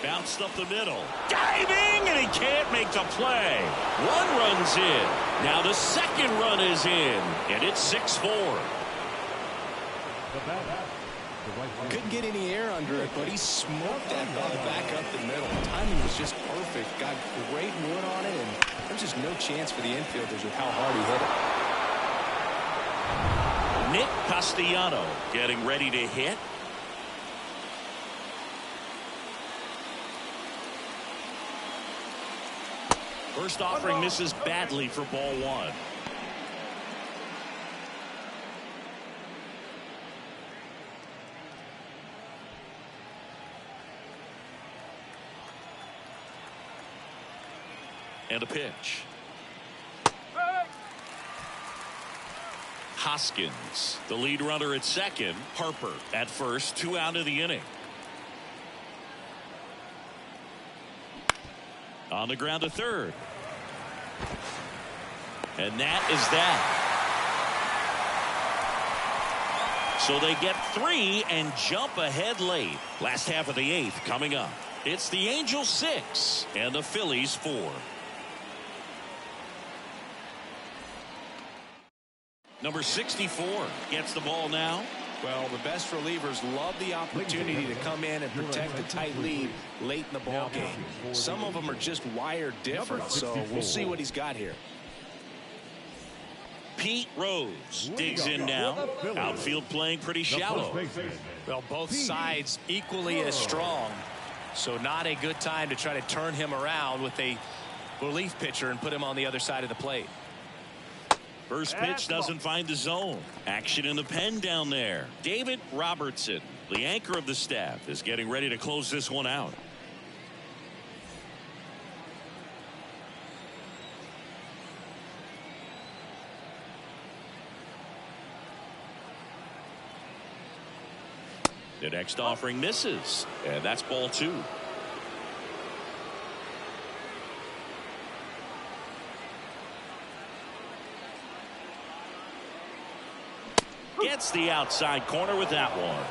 Bounced up the middle. Diving, and he can't make the play. 1 run's in. Now the second run is in, and it's 6-4. Couldn't get any air under it, but he smoked that ball back up the middle. Timing was just perfect. Got great wood on it, and there's just no chance for the infielders with how hard he hit it. Nick Castellano getting ready to hit. First offering misses badly for ball 1. And a pitch. Hoskins, the lead runner at second. Harper at first, 2 out of the inning. On the ground to third. And that is that. So they get 3 and jump ahead late. Last half of the 8th coming up. It's the Angels 6 and the Phillies 4. Number 64 gets the ball now. Well, the best relievers love the opportunity to come in and protect a tight lead late in the ball game. Some of them are just wired different, so we'll see what he's got here. Pete Rose digs in now. Outfield playing pretty shallow. Well, both sides equally as strong, so not a good time to try to turn him around with a relief pitcher and put him on the other side of the plate. First pitch doesn't find the zone. Action in the pen down there. David Robertson, the anchor of the staff, is getting ready to close this one out. The next offering misses, and that's ball 2. Gets the outside corner with that one.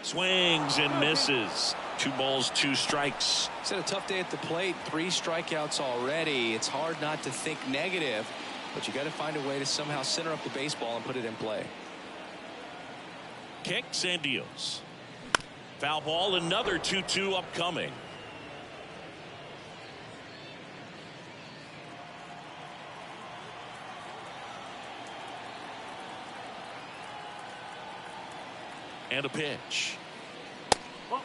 Swings and misses. 2 balls, 2 strikes. He's had a tough day at the plate. 3 strikeouts already. It's hard not to think negative But you got to find a way to somehow center up the baseball and put it in play. Kicks and deals. Foul ball, another 2-2 upcoming. And a pitch. Okay.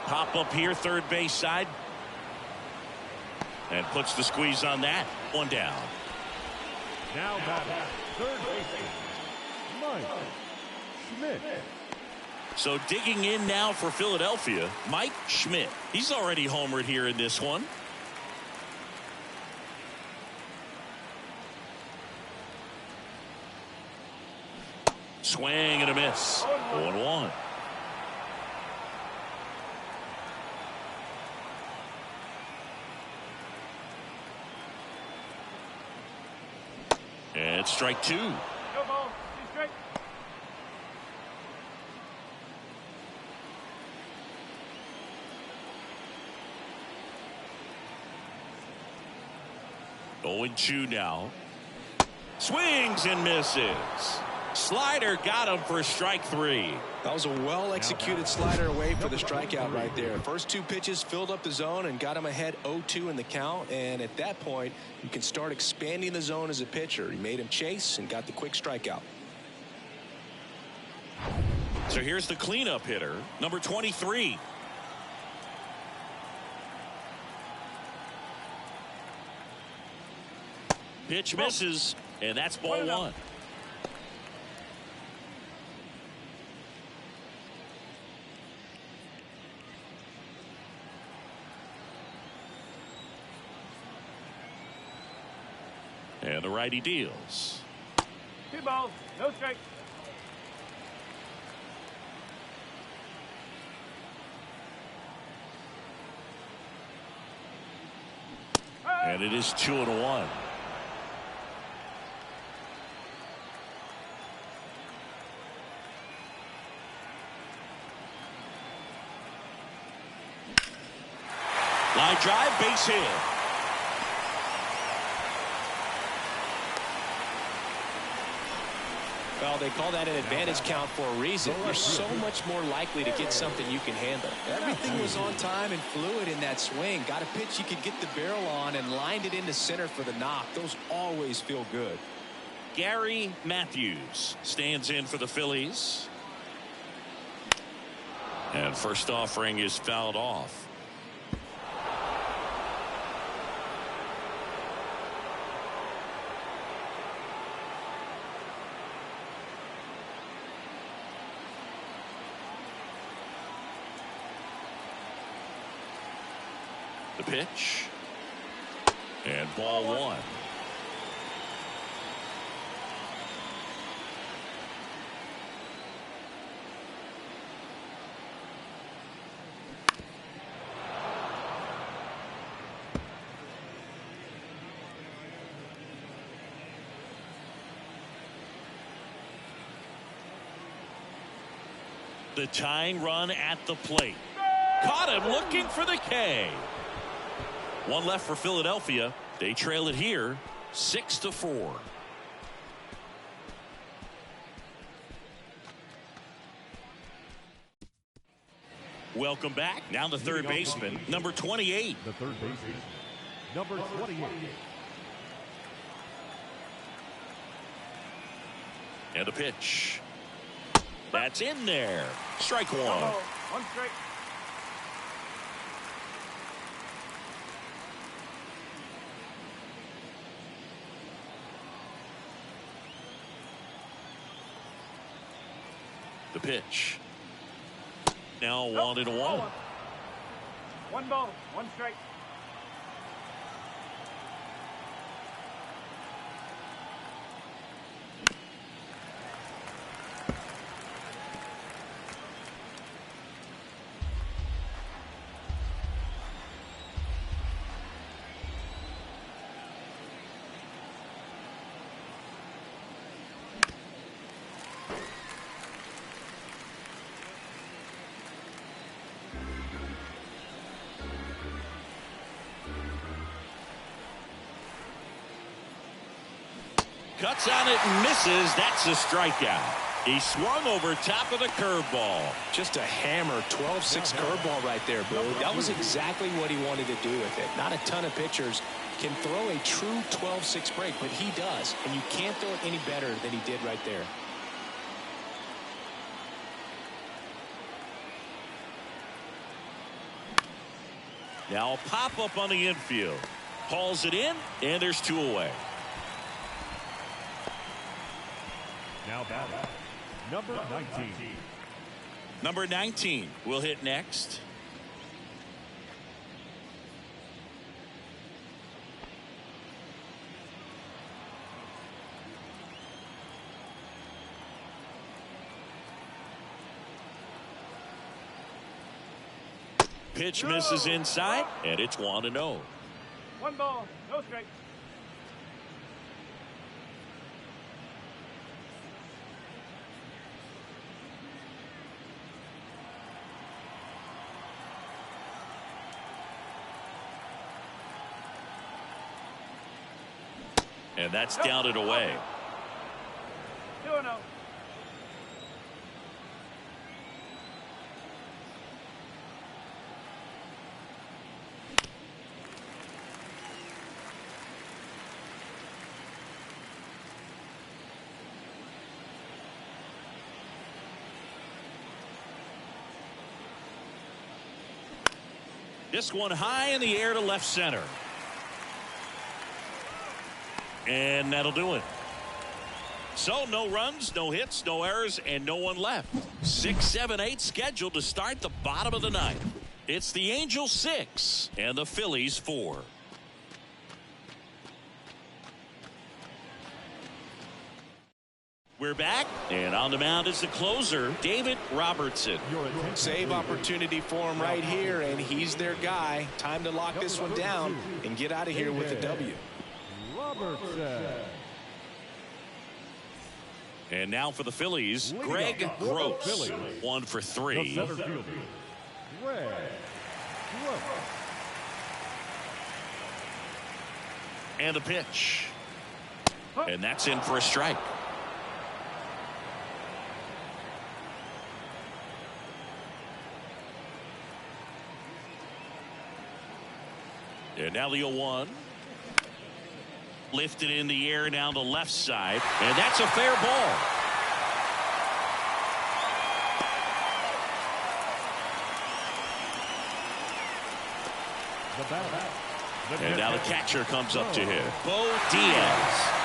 Pop up here, third base side. And puts the squeeze on that. One down. Now batting, third baseman, Mike Schmidt. So digging in now for Philadelphia, Mike Schmidt. He's already homered here in this one. Swing and a miss. 0-1. And strike two. Go ball. 2 straight. Going 2 now. Swings and misses. Slider got him for strike 3. That was a well-executed slider away for the strikeout right there. First 2 pitches filled up the zone and got him ahead 0-2 in the count. And at that point, you can start expanding the zone as a pitcher. He made him chase and got the quick strikeout. So here's the cleanup hitter, number 23. Pitch misses, and that's ball 1. And the righty deals. 2 balls. No strikes. And it is 2-1. Line drive, base hit. Well, they call that an advantage count for a reason. You're so much more likely to get something you can handle. Everything was on time and fluid in that swing. Got a pitch you could get the barrel on and lined it into center for the knock. Those always feel good. Gary Matthews stands in for the Phillies. And first offering is fouled off. The pitch. And ball 1. The tying run at the plate. Caught him looking for the K. 1 left for Philadelphia. They trail it here 6-4. Welcome back. Now the third baseman, number 28. The third baseman, number 28. And a pitch. That's in there. Strike 1. 1 strike. The pitch. Now 1-1. 1 ball. 1 strike. Cuts on it and misses. That's a strikeout. He swung over top of the curveball. Just a hammer 12-6 curveball right there, Boo. That was exactly what he wanted to do with it. Not a ton of pitchers can throw a true 12-6 break, but he does. And you can't throw it any better than he did right there. Now a pop-up on the infield. Hauls it in, and there's 2 away. Now batting, number 19. Number 19 will hit next. Pitch misses inside, and it's 1-0. 1 ball, no strikes. And that's down and away. 2-0. This one high in the air to left center. And that'll do it. So no runs, no hits, no errors, and no one left. 6, 7, 8 scheduled to start the bottom of the ninth. It's the Angels 6 and the Phillies 4. We're back, and on the mound is the closer, David Robertson. Save opportunity for him right here, and he's their guy. Time to lock this one down and get out of here with a W. Robertson. And now for the Phillies, Greg Gross. 1 for 3. The center fielder, Greg Gross. And the pitch. And that's in for a strike. And now the 0-1. Lifted in the air down the left side. And that's a fair ball. And now the catcher comes up to hit. Bo Diaz.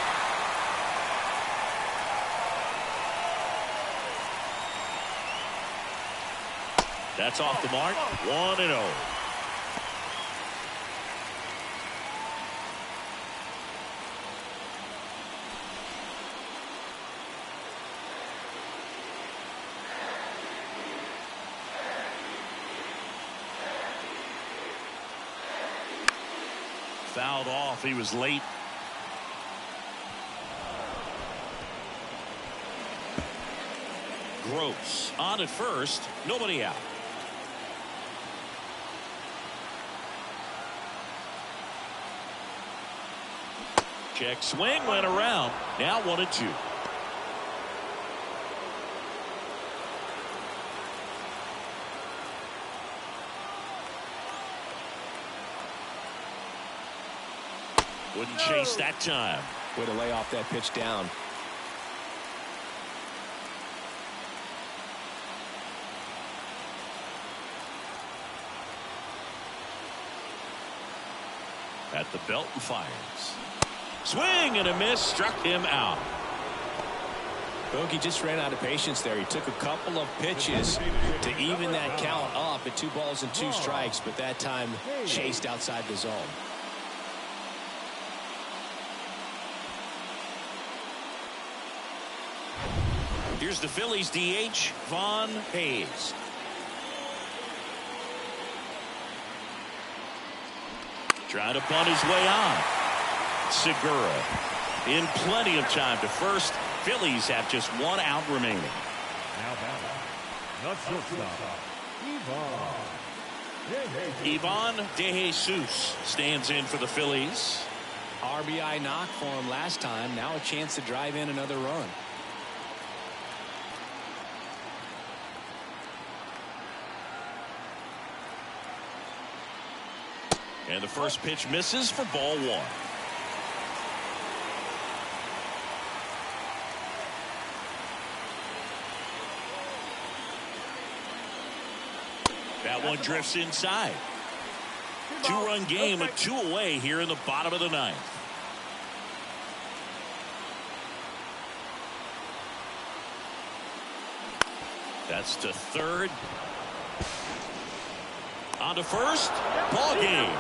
That's off the mark. 1-0. Fouled off. He was late. Gross on at first. Nobody out. Check swing went around. Now 1-2. Wouldn't chase that time. Way to lay off that pitch down. At the belt and fires. Swing and a miss, struck him out. Bogey just ran out of patience there. He took a couple of pitches to even that count up at 2 balls and 2 strikes, but that time chased outside the zone. Here's the Phillies DH, Von Hayes. Trying to bunt his way on. Segura in plenty of time to first. Phillies have just 1 out remaining. Now batting, the shortstop, Ivan De Jesus stands in for the Phillies. RBI knock for him last time. Now a chance to drive in another run. And the first pitch misses for ball one. That one drifts inside. Two-run game at 2 away here in the bottom of the ninth. That's to third. On to first. Ball game.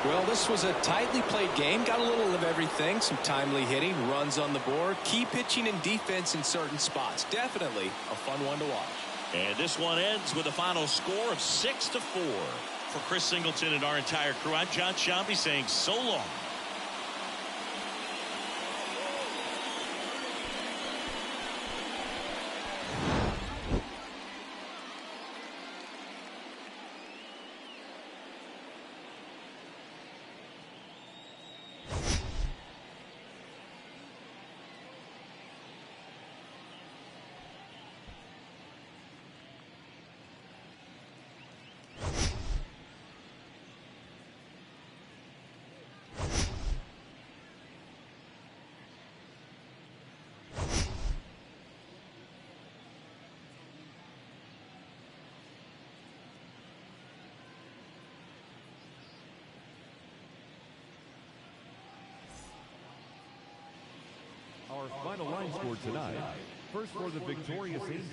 Well, this was a tightly played game. Got a little of everything. Some timely hitting, runs on the board, key pitching and defense in certain spots. Definitely a fun one to watch. And this one ends with a final score of 6-4. For Chris Singleton and our entire crew, I'm John Sciambi saying so long. Our final line score tonight. First for the victorious Angels.